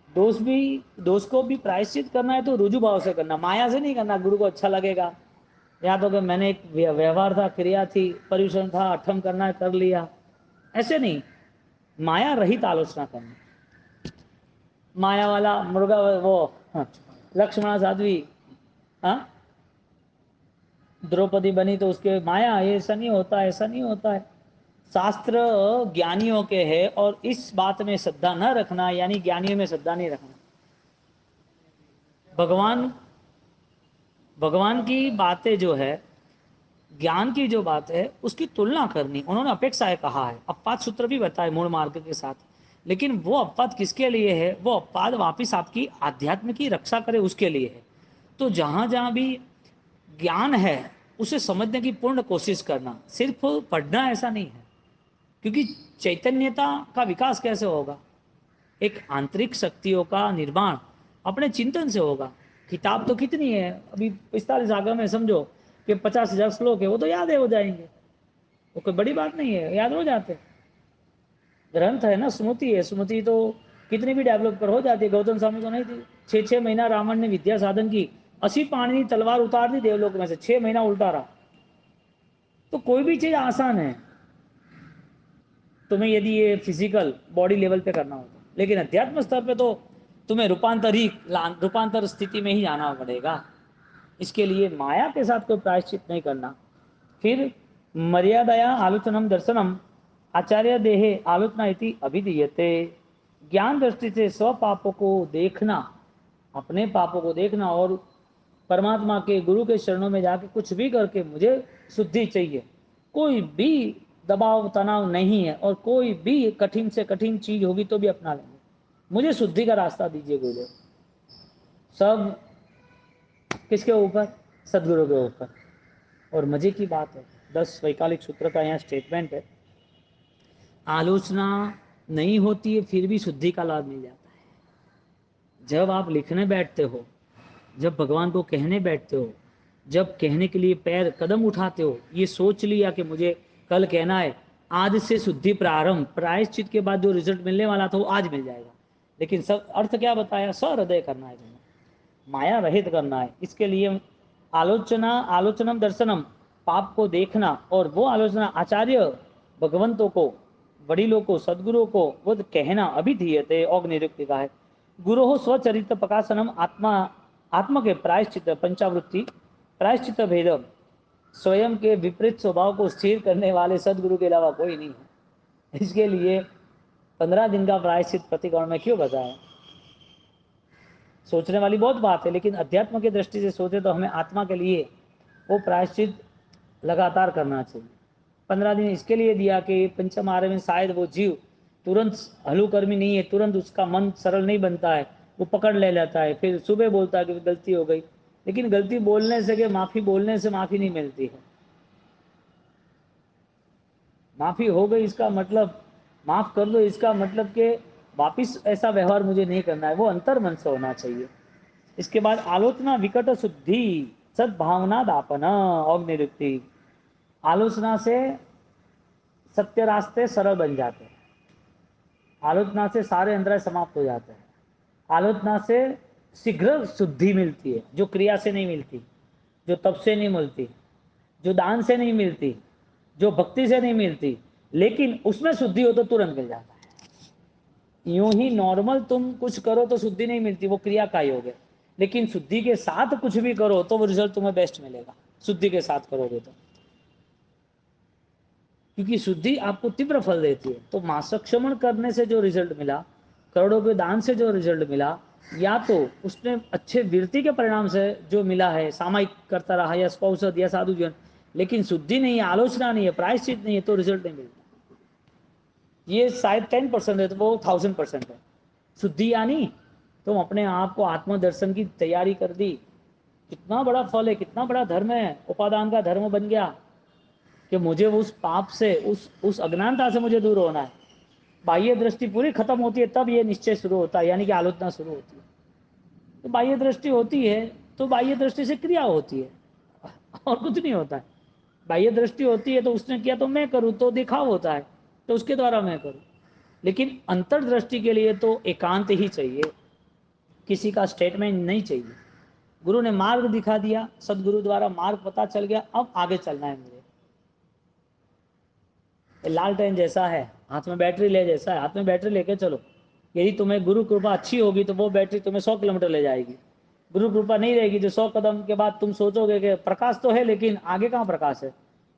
दोष को भी प्रायश्चित करना है तो रुजु भाव से करना, माया से नहीं करना। गुरु को अच्छा लगेगा या तो कि मैंने एक व्यवहार था, क्रिया थी, पर्यूषण था, अठम करना है कर लिया, ऐसे नहीं। माया रहित आलोचना करनी, माया वाला मुर्गा वो लक्ष्मणा साध्वी, हाँ द्रौपदी बनी तो उसके माया, ये ऐसा नहीं होता, ऐसा नहीं होता है। शास्त्र ज्ञानियों के है और इस बात में श्रद्धा न रखना यानी ज्ञानियों में श्रद्धा नहीं रखना। भगवान भगवान की बातें जो है, ज्ञान की जो बात है उसकी तुलना करनी, उन्होंने अपेक्षाएं कहा है, अपवाद सूत्र भी बताए मूल मार्ग के साथ। लेकिन वो अपवाद किसके लिए है? वो अपवाद वापिस आपकी आध्यात्म की रक्षा करे उसके लिए है। तो जहाँ जहाँ भी ज्ञान है उसे समझने की पूर्ण कोशिश करना, सिर्फ पढ़ना ऐसा नहीं है। क्योंकि चैतन्यता का विकास कैसे होगा? एक आंतरिक शक्तियों का निर्माण अपने चिंतन से होगा। किताब तो कितनी है अभी, 45 आगम में समझो कि 50,000 श्लोक है, वो तो याद है हो जाएंगे, वो कोई बड़ी बात नहीं है, याद हो जाते। ग्रंथ है ना, स्मृति है, स्मृति तो कितनी भी डेवलप कर हो जाती है। गौतम स्वामी तो नहीं थी, 6 महीना रावण ने विद्या साधन की, 80 पानी तलवार उतार दी देवलोक में से, 6 महीना उल्टा रहा। तो कोई भी चीज आसान है तुम्हें यदि ये फिजिकल बॉडी लेवल पे करना हो तो, लेकिन अध्यात्म स्तर पे तो तुम्हें रूपांतर स्थिति में ही आना पड़ेगा। इसके लिए माया के साथ कोई प्रायश्चित नहीं करना। फिर मर्यादया आलोचनम दर्शनम आचार्य देहे आलोचना इति अभिधीयते। ज्ञान दृष्टि से स्व पापों को देखना, अपने पापों को देखना और परमात्मा के गुरु के चरणों में जाके कुछ भी करके मुझे शुद्धि चाहिए, कोई भी दबाव तनाव नहीं है और कोई भी कठिन से कठिन चीज होगी तो भी अपना लेंगे, मुझे शुद्धि का रास्ता दीजिए गुरुदेव। सब किसके ऊपर? सदगुरु के ऊपर। और मजे की बात है, 10 वैकल्पिक सूत्र का यहाँ स्टेटमेंट है, आलोचना नहीं होती है फिर भी शुद्धि का लाभ मिल जाता है। जब आप लिखने बैठते हो, जब भगवान को कहने बैठते हो, जब कहने के लिए पैर कदम उठाते हो, ये सोच लिया कि मुझे कल कहना है, आज से शुद्धि प्रारंभ, प्रायश्चित के बाद जो रिजल्ट मिलने वाला था वो आज मिल जाएगा। लेकिन सब अर्थ क्या बताया? सहृदय करना है तुम्हें, माया रहित करना है। इसके लिए आलोचनम दर्शनम, पाप को देखना, और वो आलोचना आचार्य भगवंतों को, वडीलों को, सदगुरुओं को वो कहना अभिधीयते, औग्निरुक्ति का है। गुरु हो स्वचरित्र प्रकाशनम, आत्मा के प्रायश्चित पंचावृत्ति प्रायश्चित भेदम, स्वयं के विपरीत स्वभाव को स्थिर करने वाले सदगुरु के अलावा कोई नहीं है। इसके लिए 15 दिन का प्रायश्चित प्रतिकोण में क्यों बताया? सोचने वाली बहुत बात है, लेकिन अध्यात्म की दृष्टि से सोचे तो हमें आत्मा के लिए वो प्रायश्चित लगातार करना चाहिए। 15 दिन इसके लिए दिया कि पंचम आर्य में शायद वो जीव तुरंत हलुकर्मी नहीं है, तुरंत उसका मन सरल नहीं बनता है, वो पकड़ ले लेता है, फिर सुबह बोलता है कि गलती हो गई। लेकिन गलती बोलने से कि माफ़ी बोलने से माफ़ी नहीं मिलती है। माफ़ी हो गई इसका मतलब, माफ़ कर दो इसका मतलब कि वापिस ऐसा व्यवहार मुझे नहीं करना है, वो अंतर मन से होना चाहिए। इसके बाद आलोचना विकट शुद्धि सद्भावना दापन अग्निरुक्ति, आलोचना से सत्य रास्ते सरल बन जाते हैं, आलोचना से सारे अंतराय समाप्त हो जाते हैं, आलोचना से शीघ्र शुद्धि मिलती है जो क्रिया से नहीं मिलती, जो तप से नहीं मिलती, जो दान से नहीं मिलती, जो भक्ति से नहीं मिलती, लेकिन उसमें शुद्धि हो तो तुरंत मिल जाता है। यूं ही नॉर्मल तुम कुछ करो तो शुद्धि नहीं मिलती, वो क्रिया का योग है। लेकिन शुद्धि के साथ कुछ भी करो तो वो रिजल्ट तुम्हें बेस्ट मिलेगा, शुद्धि के साथ करोगे तो, क्योंकि शुद्धि आपको तीव्र फल देती है। तो मासक्षमण करने से जो रिजल्ट मिला, करोड़ों के दान से जो रिजल्ट मिला, या तो उसने अच्छे वृत्ति के परिणाम से जो मिला है, सामायिक करता रहा या स्पौषद या साधु जीवन, लेकिन शुद्धि नहीं है, आलोचना नहीं है, प्रायश्चित नहीं है, तो रिजल्ट नहीं मिलता। ये शायद 10% है तो वो 1000% है। शुद्धि यानी तुम अपने आप को आत्मदर्शन की तैयारी कर दी, कितना बड़ा फल है, कितना बड़ा धर्म है, उपादान का धर्म बन गया कि मुझे उस पाप से, उस अज्ञानता से मुझे दूर होना है। बाह्य दृष्टि पूरी खत्म होती है तब ये निश्चय शुरू होता है, यानी कि आलोचना शुरू होती है। तो बाह्य दृष्टि होती है तो बाह्य दृष्टि से क्रिया होती है और कुछ नहीं होता है। बाह्य दृष्टि होती है तो उसने किया तो मैं करूँ, तो दिखाव होता है तो उसके द्वारा मैं करूँ। लेकिन अंतर्दृष्टि के लिए तो एकांत ही चाहिए, किसी का स्टेटमेंट नहीं चाहिए। गुरु ने मार्ग दिखा दिया, सदगुरु द्वारा मार्ग पता चल गया, अब आगे चलना है मुझे। लालटेन जैसा है, हाथ में बैटरी ले जैसा है, हाथ में बैटरी लेके चलो, यदि तुम्हें गुरु कृपा अच्छी होगी तो वो बैटरी तुम्हें 100 किलोमीटर ले जाएगी। गुरु कृपा नहीं रहेगी तो 100 कदम के बाद तुम सोचोगे कि प्रकाश तो है लेकिन आगे कहाँ प्रकाश है।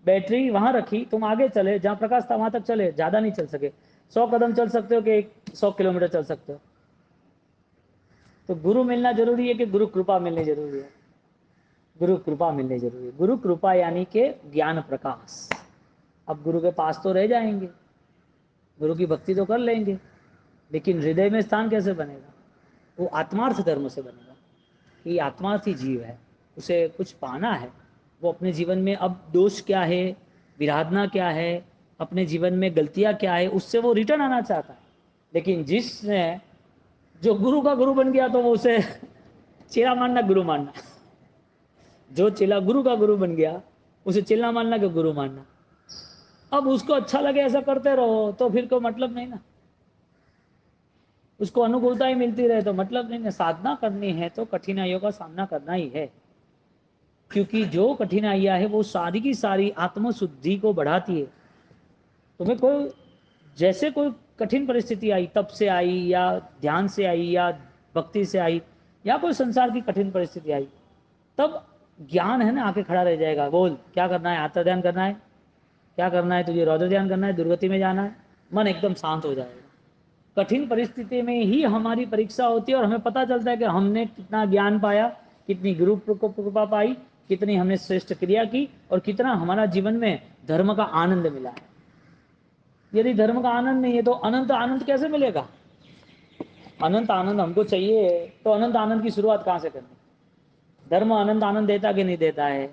बैटरी वहां रखी, तुम आगे चले, जहां प्रकाश था वहां तक चले, ज्यादा नहीं चल सके। 100 कदम चल सकते हो कि 100 किलोमीटर चल सकते हो। तो गुरु मिलना जरूरी है कि गुरु कृपा मिलनी जरूरी है? गुरु कृपा मिलनी जरूरी है। गुरु कृपा यानी कि ज्ञान प्रकाश। अब गुरु के पास तो रह जाएंगे, गुरु की भक्ति तो कर लेंगे, लेकिन हृदय में स्थान कैसे बनेगा? वो आत्मार्थ धर्म से बनेगा कि आत्मार्थी जीव है, उसे कुछ पाना है। वो अपने जीवन में अब दोष क्या है, विराधना क्या है, अपने जीवन में गलतियां क्या है, उससे वो रिटर्न आना चाहता है। लेकिन जिसने जो गुरु का गुरु बन गया तो वो उसे चेला मानना, गुरु मानना। जो चेला गुरु का गुरु बन गया उसे चेला मानना कि गुरु मानना। अब उसको अच्छा लगे ऐसा करते रहो तो फिर कोई मतलब नहीं ना। उसको अनुकूलता ही मिलती रहे तो मतलब नहीं ना। साधना करनी है तो कठिनाइयों का सामना करना ही है, क्योंकि जो कठिनाइयां है वो सारी की सारी आत्मशुद्धि को बढ़ाती है। तुम्हें कोई जैसे कोई कठिन परिस्थिति आई, तप से आई या ध्यान से आई या भक्ति से आई या कोई संसार की कठिन परिस्थिति आई, तब ज्ञान है ना आके खड़ा रह जाएगा। बोल क्या करना है, आत्म ध्यान करना है, क्या करना है तुझे, रौद्र ध्यान करना है, दुर्गति में जाना है। मन एकदम शांत हो जाएगा। कठिन परिस्थिति में ही हमारी परीक्षा होती है और हमें पता चलता है कि हमने कितना ज्ञान पाया, कितनी गुरु कृपा पाई, कितनी हमने श्रेष्ठ क्रिया की और कितना हमारा जीवन में धर्म का आनंद मिला है। यदि धर्म का आनंद नहीं है तो अनंत आनंद कैसे मिलेगा? अनंत आनंद हमको चाहिए तो अनंत आनंद की शुरुआत कहां से करनी? धर्म अनंत आनंद देता कि नहीं देता है?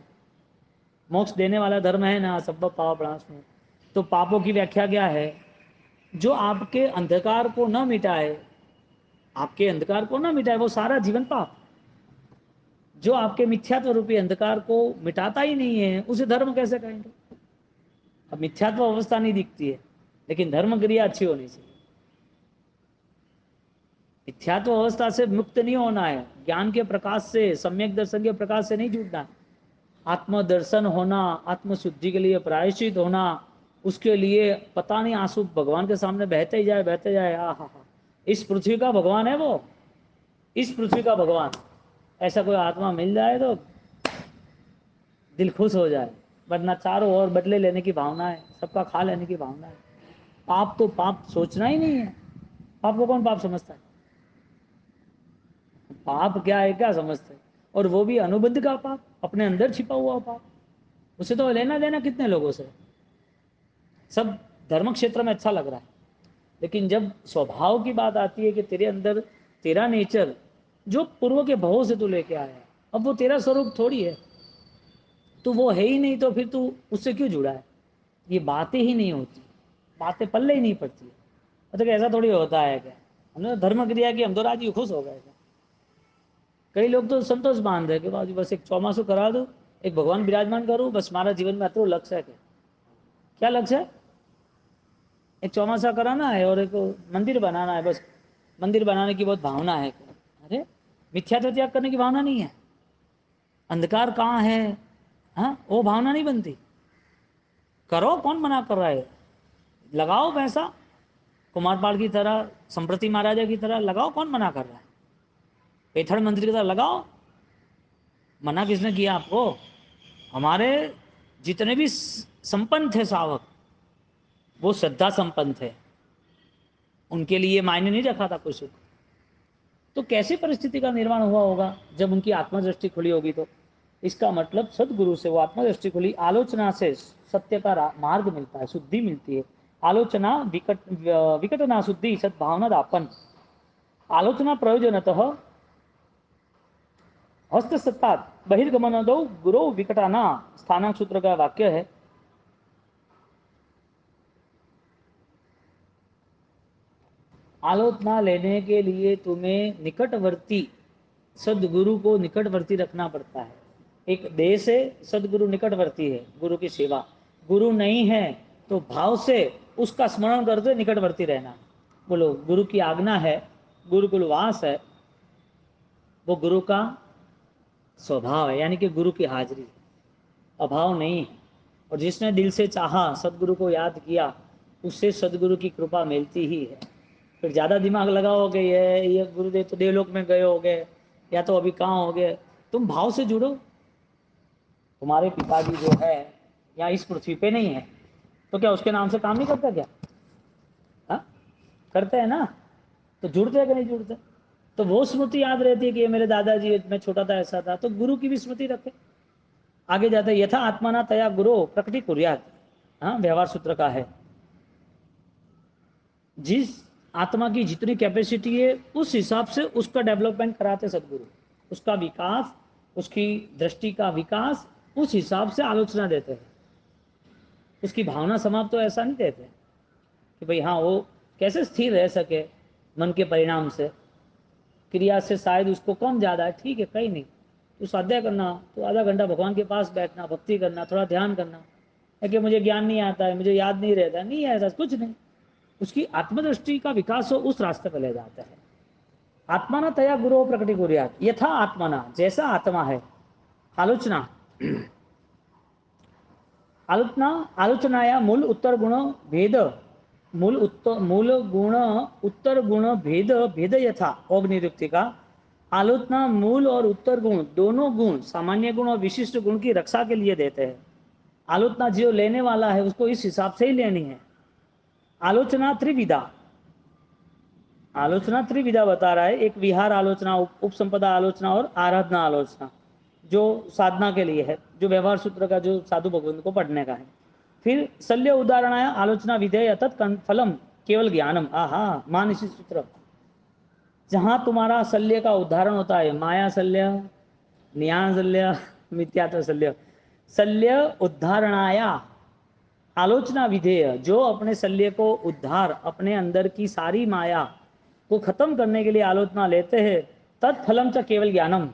मोक्ष देने वाला धर्म है ना, सब पाप प्रणाश। तो पापों की व्याख्या क्या है? जो आपके अंधकार को न मिटाए, आपके अंधकार को न मिटाए वो सारा जीवन पाप। जो आपके मिथ्यात्व रूपी अंधकार को मिटाता ही नहीं है उसे धर्म कैसे कहेंगे? अब मिथ्यात्व अवस्था नहीं दिखती है लेकिन धर्म क्रिया अच्छी होनी चाहिए। मिथ्यात्व अवस्था से मुक्त नहीं होना है, ज्ञान के प्रकाश से, सम्यक दर्शन के प्रकाश से नहीं जुड़ना है। आत्मदर्शन होना, आत्मशुद्धि के लिए प्रायश्चित होना, उसके लिए पता नहीं आंसू भगवान के सामने बहते ही जाए, बहते जाए। आहा, इस पृथ्वी का भगवान है वो, इस पृथ्वी का भगवान। ऐसा कोई आत्मा मिल जाए तो दिल खुश हो जाए, वरना चारों ओर बदले लेने की भावना है, सबका खा लेने की भावना है। पाप तो पाप सोचना ही नहीं है। पाप को कौन पाप समझता है? पाप क्या है, क्या समझते हैं? और वो भी अनुबंध का पाप, अपने अंदर छिपा हुआ पाप। उसे तो लेना देना कितने लोगों से। सब धर्म क्षेत्र में अच्छा लग रहा है, लेकिन जब स्वभाव की बात आती है कि तेरे अंदर तेरा नेचर जो पूर्व के भावों से तू लेके आया, अब वो तेरा स्वरूप थोड़ी है, तो वो है ही नहीं, तो फिर तू उससे क्यों जुड़ा है? ये बातें ही नहीं होती, बातें पल्ले ही नहीं पड़ती है। मतलब ऐसा थोड़ी होता है क्या, हमने धर्म क्रिया की, हम तो राजी खुश हो गए। कई लोग तो संतोष मान रहे कि बाबू बस एक चौमासु करा दो, एक भगवान विराजमान करूँ, बस हमारा जीवन में अतुल लक्ष्य है। क्या लक्ष्य है? एक चौमासा कराना है और एक मंदिर बनाना है, बस मंदिर बनाने की बहुत भावना है। अरे मिथ्यात्व त्याग करने की भावना नहीं है, अंधकार कहाँ है, हाँ वो भावना नहीं बनती। करो, कौन मना कर रहा है? लगाओ पैसा, कुमारपाल की तरह, संप्रति महाराजा की तरह लगाओ, कौन मना कर रहा है? पेथड़ मंत्री की तरह लगाओ, मना किसने किया आपको? हमारे जितने भी संपन्न थे सावक, वो श्रद्धा संपन्न थे, उनके लिए मायने नहीं रखा था कोई सुख। तो कैसी परिस्थिति का निर्माण हुआ होगा जब उनकी आत्मदृष्टि खुली होगी? तो इसका मतलब सदगुरु से वो आत्मदृष्टि खुली, आलोचना से सत्य का मार्ग मिलता है, शुद्धि मिलती है। आलोचना विकट ना शुद्धि सद्भावना दापन। आलोचना प्रयोजनतः हस्तसत्ता बहिर्गमन दो गुरु विकटाना, स्थानांक सूत्र का वाक्य है। आलोचना लेने के लिए तुम्हें निकटवर्ती सदगुरु को निकटवर्ती रखना पड़ता है। एक देह से सदगुरु निकटवर्ती है, गुरु की सेवा। गुरु नहीं है तो भाव से उसका स्मरण करते निकटवर्ती रहना। बोलो, गुरु की आज्ञा है, गुरुकुलवास है, वो गुरु का स्वभाव है, यानी कि गुरु की हाजिरी, अभाव नहीं है। और जिसने दिल से चाहा, सदगुरु को याद किया, उससे सदगुरु की कृपा मिलती ही है। फिर ज़्यादा दिमाग लगाओगे, ये गुरुदेव तो देवलोक में गए होगे, या तो अभी कहाँ होगे। तुम भाव से जुड़ो। तुम्हारे पिताजी जो है या इस पृथ्वी पे नहीं है, तो क्या उसके नाम से काम नहीं करता क्या? हाँ, करते हैं ना। तो जुड़ते हैं कि नहीं जुड़ते? तो वो स्मृति याद रहती है कि ये मेरे दादाजी, मैं छोटा था ऐसा था, तो गुरु की भी स्मृति रखे। आगे जाते यथा आत्माना तया गुरु प्रकृति कुर्यात, हाँ, व्यवहार सूत्र का है। जिस आत्मा की जितनी कैपेसिटी है उस हिसाब से उसका डेवलपमेंट कराते सदगुरु, उसका विकास, उसकी दृष्टि का विकास, उस हिसाब से आलोचना देते हैं। उसकी भावना समाप्त तो ऐसा नहीं देते कि भाई हाँ वो कैसे स्थिर रह सके मन के परिणाम से, क्रिया से शायद उसको कम ज़्यादा है, ठीक है, कहीं नहीं। तो स्वाध्याय करना, तो आधा घंटा भगवान के पास बैठना, भक्ति करना, थोड़ा ध्यान करना है कि मुझे ज्ञान नहीं आता है, मुझे याद नहीं रहता, नहीं है ऐसा कुछ नहीं। उसकी आत्मदृष्टि का विकास हो, उस रास्ते पर ले जाता है। आत्माना तया गुरु प्रकटी कुर्यात यथा आत्माना, जैसा आत्मा है। आलोचना, आलोचना, आलोचनाया मूल उत्तर गुण भेद, मूल गुण उत्तर गुण भेद भेद यथा औगनिरुक्ति का। आलोचना मूल और उत्तर गुण दोनों गुण, सामान्य गुण और विशिष्ट गुण की रक्षा के लिए देते हैं। आलोचना जो लेने वाला है उसको इस हिसाब से ही लेनी है। आलोचना त्रिविधा, आलोचना त्रिविधा बता रहा है, एक विहार आलोचना, उपसंपदा आलोचना और आराधना आलोचना, जो साधना के लिए है, जो व्यवहार सूत्र का, जो साधु भगवंत को पढ़ने का है। फिर शल्य उदाहरणाया आलोचना विधेय तत्फलम केवल ज्ञानम, आहा मानसी सूत्र, जहां तुम्हारा शल्य का उदाहरण होता है, माया शल्य, न्याय शल्य, मिथ्यात्व शल्य, शल्य उदाहरणाया आलोचना विधेय, जो अपने शल्य को उद्धार, अपने अंदर की सारी माया को खत्म करने के लिए आलोचना लेते हैं, तत्फलम च केवल ज्ञानम,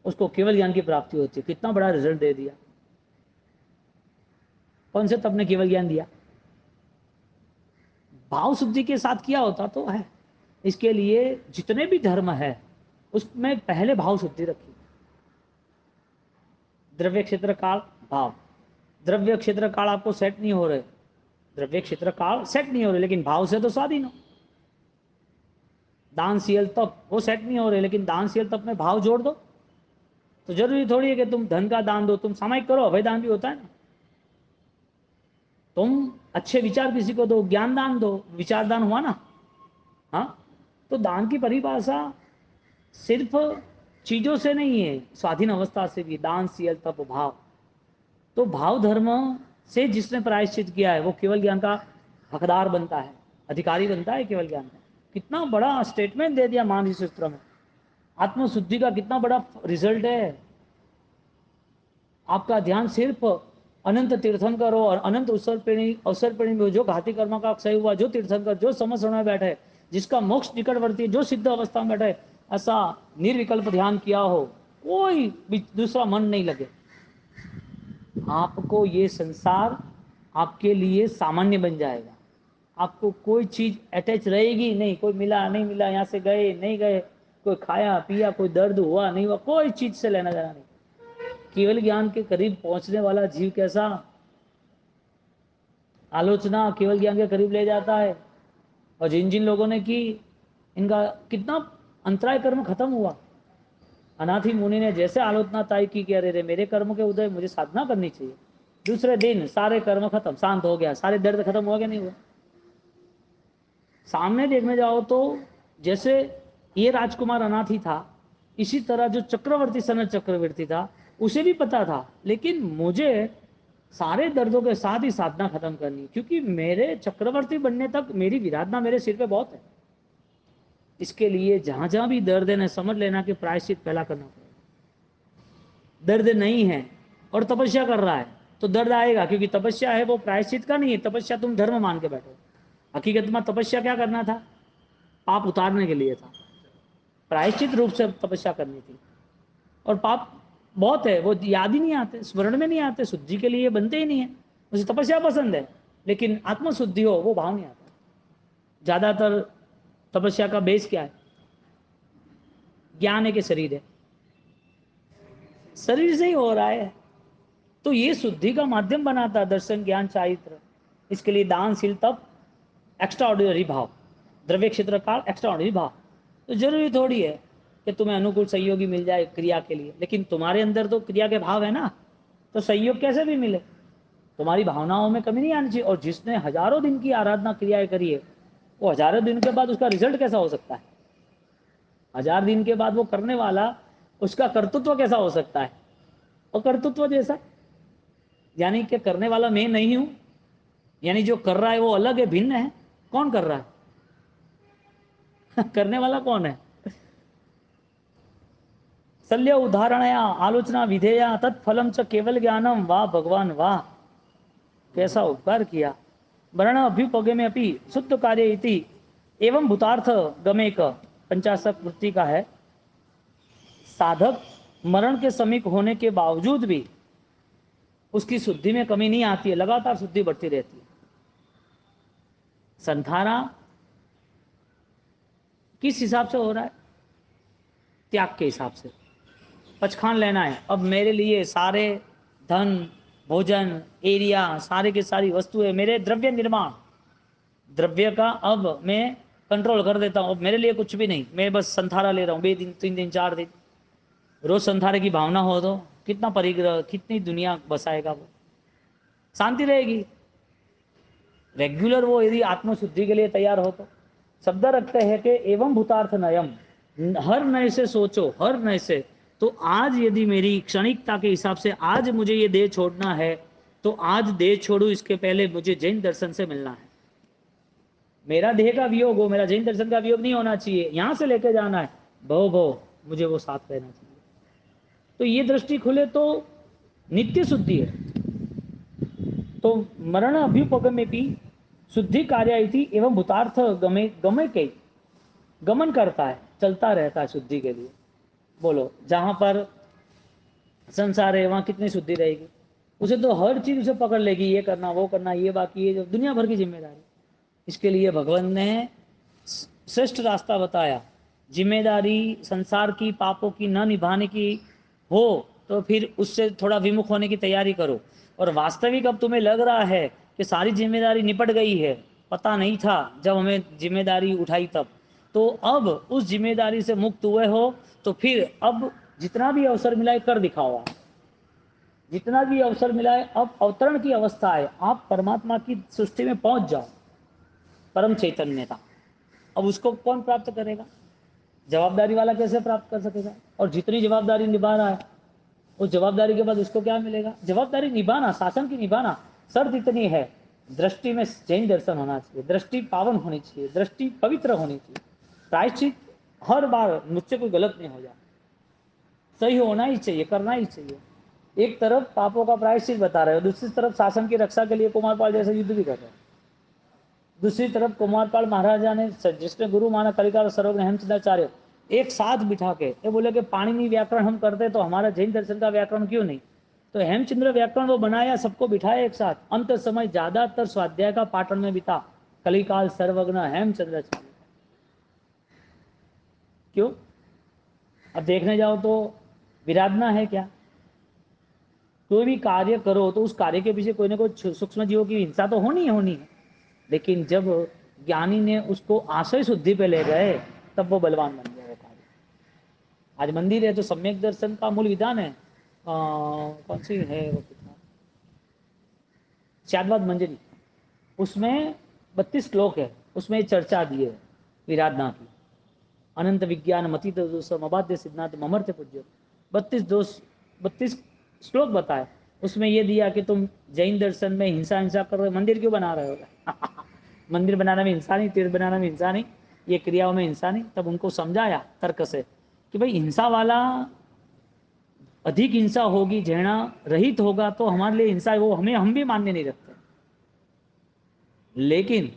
उसको केवल ज्ञान की प्राप्ति होती है। कितना बड़ा रिजल्ट दे दिया। कौन से तब ने केवल ज्ञान दिया? भाव शुद्धि के साथ किया होता तो है। इसके लिए जितने भी धर्म है उसमें पहले भाव शुद्धि रखी। द्रव्य क्षेत्र काल भाव, द्रव्य क्षेत्र काल आपको सेट नहीं हो रहे, द्रव्य क्षेत्र काल सेट नहीं हो रहे, लेकिन भाव से तो स्वाधीन हो। दानशील तप वो सेट नहीं हो रहे, लेकिन दानशील तप में भाव जोड़ दो। तो जरूरी थोड़ी है कि तुम धन का दान दो, तुम सामायिक करो, अभय दान भी होता है ना। तुम अच्छे विचार किसी को दो, ज्ञान दान दो, विचार दान हुआ ना। हाँ, तो दान की परिभाषा सिर्फ चीजों से नहीं है, स्वाधीन अवस्था से भी, दानशील तप भाव। तो भाव धर्म से जिसने प्रायश्चित किया है वो केवल ज्ञान का हकदार बनता है, अधिकारी बनता है केवल ज्ञान का। कितना बड़ा स्टेटमेंट दे दिया मान सूत्र में। आत्मशुद्धि का कितना बड़ा रिजल्ट है। आपका ध्यान सिर्फ अनंत तीर्थंकर हो और अनंत अवसर में जो घाती कर्म का क्षय हुआ, जो तीर्थंकर, जो समझ में बैठे, जिसका मोक्ष निकटवर्ती, जो सिद्ध अवस्था में बैठे, ऐसा निर्विकल्प ध्यान किया हो, कोई दूसरा मन नहीं लगे, आपको ये संसार आपके लिए सामान्य बन जाएगा। आपको कोई चीज अटैच रहेगी नहीं, कोई मिला नहीं मिला, यहाँ से गए नहीं गए, कोई खाया पिया, कोई दर्द हुआ नहीं हुआ, कोई चीज से लेना देना नहीं। केवल ज्ञान के करीब पहुंचने वाला जीव कैसा, आलोचना केवल ज्ञान के करीब ले जाता है। और जिन जिन लोगों ने की, इनका कितना अंतराय कर्म खत्म हुआ। अनाथी मुनि ने जैसे आलोचना तय की कि अरे रे मेरे कर्म के उदय, मुझे साधना करनी चाहिए, दूसरे दिन सारे कर्म खत्म, शांत हो गया, सारे दर्द खत्म हो गया, नहीं हुआ। सामने देखने जाओ तो जैसे ये राजकुमार अनाथी था, इसी तरह जो चक्रवर्ती सनत चक्रवर्ती था उसे भी पता था, लेकिन मुझे सारे दर्दों के साथ ही साधना खत्म करनी, क्योंकि मेरे चक्रवर्ती बनने तक मेरी विराधना मेरे सिर पे बहुत है। इसके लिए जहां जहां भी दर्द है ना, समझ लेना कि प्रायश्चित पहला करना पड़ेगा। दर्द नहीं है और तपस्या कर रहा है तो दर्द आएगा, क्योंकि तपस्या है वो प्रायश्चित का नहीं है। तपस्या तुम धर्म मान के बैठो, हकीकत में तपस्या क्या करना था? पाप उतारने के लिए था, प्रायश्चित रूप से तपस्या करनी थी। और पाप बहुत है, वो याद ही नहीं आते, स्मरण में नहीं आते, शुद्धि के लिए बनते ही नहीं है। मुझे तपस्या पसंद है, लेकिन आत्मशुद्धि हो वो भाव नहीं आता। ज्यादातर तपस्या का बेस क्या है? ज्ञान है कि शरीर है? शरीर से ही हो रहा है। तो ये शुद्धि का माध्यम बनाता है दर्शन, ज्ञान, चारित्र। इसके लिए दानशील तप, एक्स्ट्रा ऑर्डिनरी भाव, द्रव्य क्षेत्र काल एक्स्ट्रा ऑर्डिनरी भाव। तो जरूरी थोड़ी है कि तुम्हें अनुकूल सहयोगी मिल जाए क्रिया के लिए, लेकिन तुम्हारे अंदर तो क्रिया के भाव है ना, तो सहयोग कैसे भी मिले। तुम्हारी भावनाओं में कमी नहीं आनी चाहिए। और जिसने हजारों दिन की आराधना क्रियाएं करी है, वो हजारों दिन के बाद उसका रिजल्ट कैसा हो सकता है? 1000 दिन के बाद वो करने वाला, उसका कर्तृत्व कैसा हो सकता है? और कर्तृत्व जैसा, यानी कि करने वाला मैं नहीं हूं, यानी जो कर रहा है वो अलग है, भिन्न है। कौन कर रहा है? करने वाला कौन है? शल्य उदाहरणया आलोचना विधेया तत्फलम च केवल ज्ञानम। वाह भगवान वाह, कैसा उपकार किया। वर्ण अभ्युपगे में अपनी शुद्ध कार्य इति एवं भूतार्थ गमेक 50 वृत्ति का है। साधक मरण के समीप होने के बावजूद भी उसकी शुद्धि में कमी नहीं आती है, लगातार शुद्धि बढ़ती रहती है। संधारा किस हिसाब से हो रहा है? त्याग के हिसाब से। पचखान लेना है, अब मेरे लिए सारे धन, भोजन, एरिया, सारे की सारी वस्तुएं, मेरे द्रव्य निर्माण, द्रव्य का अब मैं कंट्रोल कर देता हूँ। अब मेरे लिए कुछ भी नहीं, मैं बस संथारा ले रहा हूँ 2 दिन 3 दिन 4 दिन। रोज संथारे की भावना हो तो कितना परिग्रह, कितनी दुनिया बसाएगा वो, शांति रहेगी। रेगुलर वो यदि आत्मशुद्धि के लिए तैयार हो तो शब्द रखते हैं कि एवं भूतार्थ नयम, हर नए से सोचो, हर नए से। तो आज यदि मेरी क्षणिकता के हिसाब से आज मुझे ये देह छोड़ना है, तो आज देह छोड़ू, इसके पहले मुझे जैन दर्शन से मिलना है। मेरा देह का वियोग हो, मेरा जैन दर्शन का वियोग नहीं होना चाहिए। यहां से लेके जाना है भव भव, मुझे वो साथ रहना चाहिए। तो ये दृष्टि खुले तो नित्य शुद्धि है। तो मरण अभ्युपगमे भी शुद्धि कार्य थी एवं भूतार्थ गमे गमे के गमन करता है, चलता रहता है शुद्धि के लिए। बोलो, जहां पर संसार है वहां कितनी शुद्धि रहेगी? उसे तो हर चीज उसे पकड़ लेगी, ये करना वो करना, ये बाकी, ये जो दुनिया भर की जिम्मेदारी। इसके लिए भगवान ने श्रेष्ठ रास्ता बताया। जिम्मेदारी संसार की, पापों की न निभाने की हो तो फिर उससे थोड़ा विमुख होने की तैयारी करो। और वास्तविक अब तुम्हें लग रहा है कि सारी जिम्मेदारी निपट गई है, पता नहीं था जब हमें जिम्मेदारी उठाई तब, तो अब उस जिम्मेदारी से मुक्त हुए हो, तो फिर अब जितना भी अवसर मिला है कर दिखाओ। आप जितना भी अवसर मिला है, अब अवतरण की अवस्था है, आप परमात्मा की सृष्टि में पहुंच जाओ, परम चैतन्यता। अब उसको कौन प्राप्त करेगा? जवाबदारी वाला कैसे प्राप्त कर सकेगा? और जितनी जवाबदारी निभा रहा है, उस जवाबदारी के बाद उसको क्या मिलेगा? जवाबदारी निभाना, शासन की निभाना, शर्त इतनी है, दृष्टि में जैन दर्शन होना चाहिए, दृष्टि पावन होनी चाहिए, दृष्टि पवित्र होनी चाहिए। प्रायश्चित हर बार मुझसे कोई गलत नहीं हो जाए, सही होना ही चाहिए, करना ही चाहिए। एक तरफ पापों का प्रायश्चित बता रहे हो, दूसरी तरफ शासन की रक्षा के लिए कुमारपाल जैसे युद्ध भी कर रहे हैं। दूसरी तरफ कुमारपाल महाराजा ने, जिसने गुरु माना कलिकाल सर्वज्ञ हेमचंद्राचार्य, एक साथ बिठा के ये बोले कि पाणिनि व्याकरण हम करते तो हमारा जैन दर्शन का व्याकरण क्यों नहीं? तो हेमचंद्र व्याकरण वो बनाया, सबको बिठाया एक साथ। अंत समय ज्यादातर स्वाध्याय का पाटन में बिता कलिकाल सर्वज्ञ हेमचंद्राचार्य। क्यों? अब देखने जाओ तो विराधना है क्या? कोई भी कार्य करो तो उस कार्य के पीछे कोई ना कोई सूक्ष्म जीवों की हिंसा तो होनी है। लेकिन जब ज्ञानी ने उसको आशय शुद्धि पे ले गए, तब वो बलवान बन गया वो कार्य। आज मंदिर है तो सम्यक दर्शन का मूल विधान है, कौन सी है वो किताब, शादवाद मंजरी, उसमें 32 श्लोक है, उसमें चर्चा दी है विराधना की। अनंत विज्ञान मति अबाध्य सिद्धांत ममर्थ पूज्य, 32 श्लोक बताए। उसमें ये दिया कि तुम जैन दर्शन में हिंसा हिंसा कर रहे हो, मंदिर क्यों बना रहे हो? मंदिर बनाने में हिंसा नहीं, तीर्थ बनाने में हिंसा नहीं, ये क्रियाओं में हिंसा नहीं। तब उनको समझाया तर्क से कि भाई हिंसा वाला, अधिक हिंसा होगी, जैना रहित होगा तो हमारे लिए हिंसा है, वो हम भी मान्य नहीं रखते। लेकिन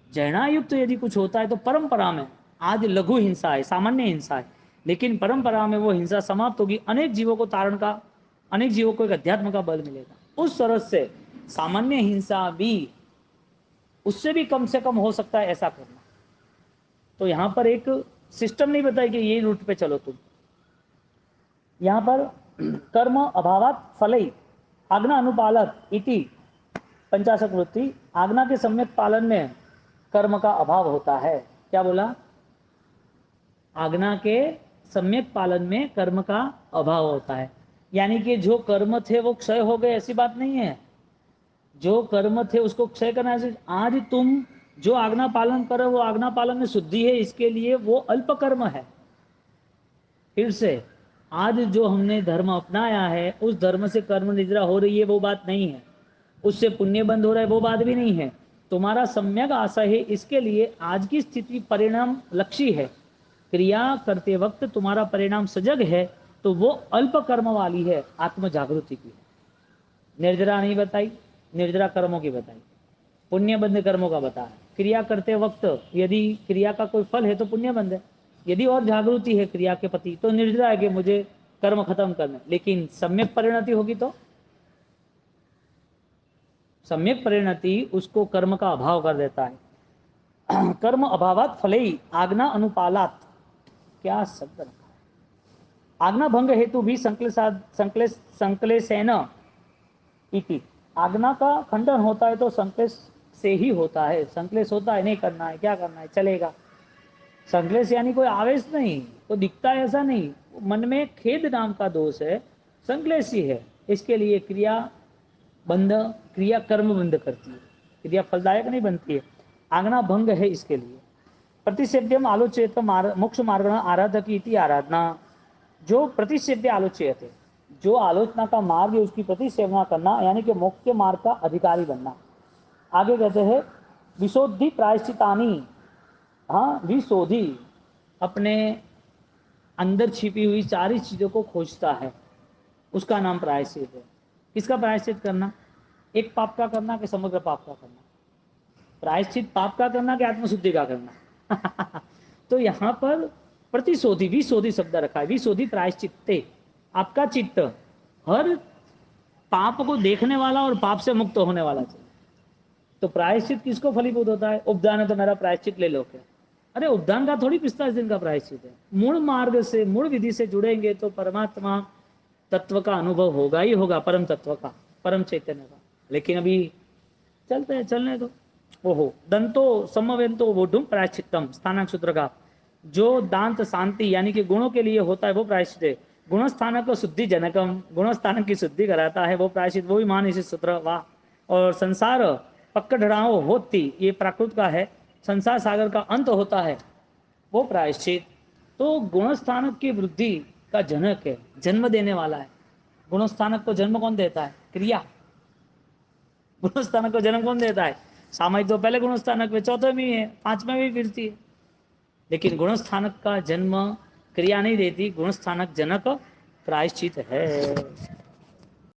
जैनायुक्त यदि कुछ होता है तो परंपरा में आज लघु हिंसा है, सामान्य हिंसा है, लेकिन परंपरा में वो हिंसा समाप्त होगी, अनेक जीवों को तारण का, अनेक जीवों को एक अध्यात्म का बल मिलेगा। उस तरह से सामान्य हिंसा भी, उससे भी कम से कम हो सकता है ऐसा करना। तो यहां पर एक सिस्टम नहीं बताया कि ये रूट पे चलो तुम। यहां पर कर्म अभावात फलई आज्ञा अनुपालक इति 50 वृत्ति, आज्ञा के सम्यक पालन में कर्म का अभाव होता है। क्या बोला? आज्ञा के सम्यक पालन में कर्म का अभाव होता है। यानी कि जो कर्म थे वो क्षय हो गए, ऐसी बात नहीं है। जो कर्म थे उसको क्षय करना है। आज तुम जो आज्ञा पालन करो वो आज्ञा पालन में शुद्धि है, इसके लिए वो अल्प कर्म है। फिर से, आज जो हमने धर्म अपनाया है उस धर्म से कर्म निद्रा हो रही है वो बात नहीं है, उससे पुण्य बंद हो रहा है वो बात भी नहीं है। तुम्हारा सम्यक आशय है, इसके लिए आज की स्थिति परिणाम लक्ष्य है। क्रिया करते वक्त तुम्हारा परिणाम सजग है तो वो अल्प कर्म वाली है, आत्म जागृति की। निर्जरा नहीं बताई, निर्जरा कर्मों की बताई, पुण्य बंध कर्मों का बताया। क्रिया करते वक्त यदि क्रिया का कोई फल है तो पुण्य बंध है, यदि और जागृति है क्रिया के प्रति तो निर्जरा है कि मुझे कर्म खत्म करना। लेकिन सम्यक परिणति होगी तो सम्यक परिणति उसको कर्म का अभाव कर देता है। कर्म अभावात फलई आज्ञा अनुपालात, क्या शब्द रखा है, आज्ञा भंग हेतु भी संक्लेशेन इति। आज्ञा का खंडन होता है तो संक्लेश से ही होता है। संक्लेश होता है, नहीं करना है, क्या करना है, चलेगा। संक्लेश यानी कोई आवेश नहीं, तो दिखता है ऐसा नहीं, मन में खेद नाम का दोष है, संक्लेश ही है। इसके लिए क्रिया बंध, क्रिया कर्म बंध करती है, क्रिया फलदायक नहीं बनती है, आज्ञा भंग है इसके लिए। प्रतिसेव्यम आलोच्यते मोक्ष मार्ग आराधक इति आराधना। जो प्रतिसेव्य आलोच्य थे, जो आलोचना का मार्ग है उसकी प्रतिसेवना करना, यानी कि मोक्ष के मार्ग का अधिकारी बनना। आगे कहते हैं विशोधि प्रायश्चितानी। हाँ, विशोधि अपने अंदर छिपी हुई सारी चीजों को खोजता है, उसका नाम प्रायश्चित है। किसका प्रायश्चित करना? एक पाप का करना कि समग्र पाप का करना? प्रायश्चित पाप का करना कि आत्मशुद्धि का करना? तो यहाँ पर प्रतिशोधि, विशोधि शब्द रखा है। विशोधि प्रायश्चित्ते, आपका चित्त हर पाप को देखने वाला और पाप से मुक्त होने वाला चाहिए। तो प्रायश्चित किसको फलीभूत होता है? उपदान है तो मेरा प्रायश्चित ले लो क्या? अरे उपदान का थोड़ी 45 दिन का प्रायश्चित है। मूल मार्ग से, मूल विधि से जुड़ेंगे तो परमात्मा तत्व का अनुभव होगा ही होगा, परम तत्व का, परम चैतन्य का। लेकिन अभी चलते हैं, चलने दो। ओहो, दंतो समवेंतो वोढुम प्रायश्चितम, स्थानक सूत्र का जो दांत शांति यानी कि गुणों के लिए होता है वो प्रायश्चित है। गुण स्थानक को शुद्धि जनकम, गुण स्थानक की शुद्धि कराता है वो प्रायश्चित, वो भी मान इसी सूत्र। वाह। और संसार पक्कड़ाओ होती, ये प्राकृत का है, संसार सागर का अंत होता है वो प्रायश्चित। तो गुण स्थानक की वृद्धि का जनक है, जन्म देने वाला है। गुण स्थानक को जन्म कौन देता है? क्रिया। गुण स्थानक को जन्म कौन देता है? सामायिक तो पहले गुण स्थानक में, चौथे में है, पांचवें में भी फिरती है। लेकिन गुण स्थानक का जन्म क्रिया नहीं देती, गुण स्थानक जनक प्रायश्चित है।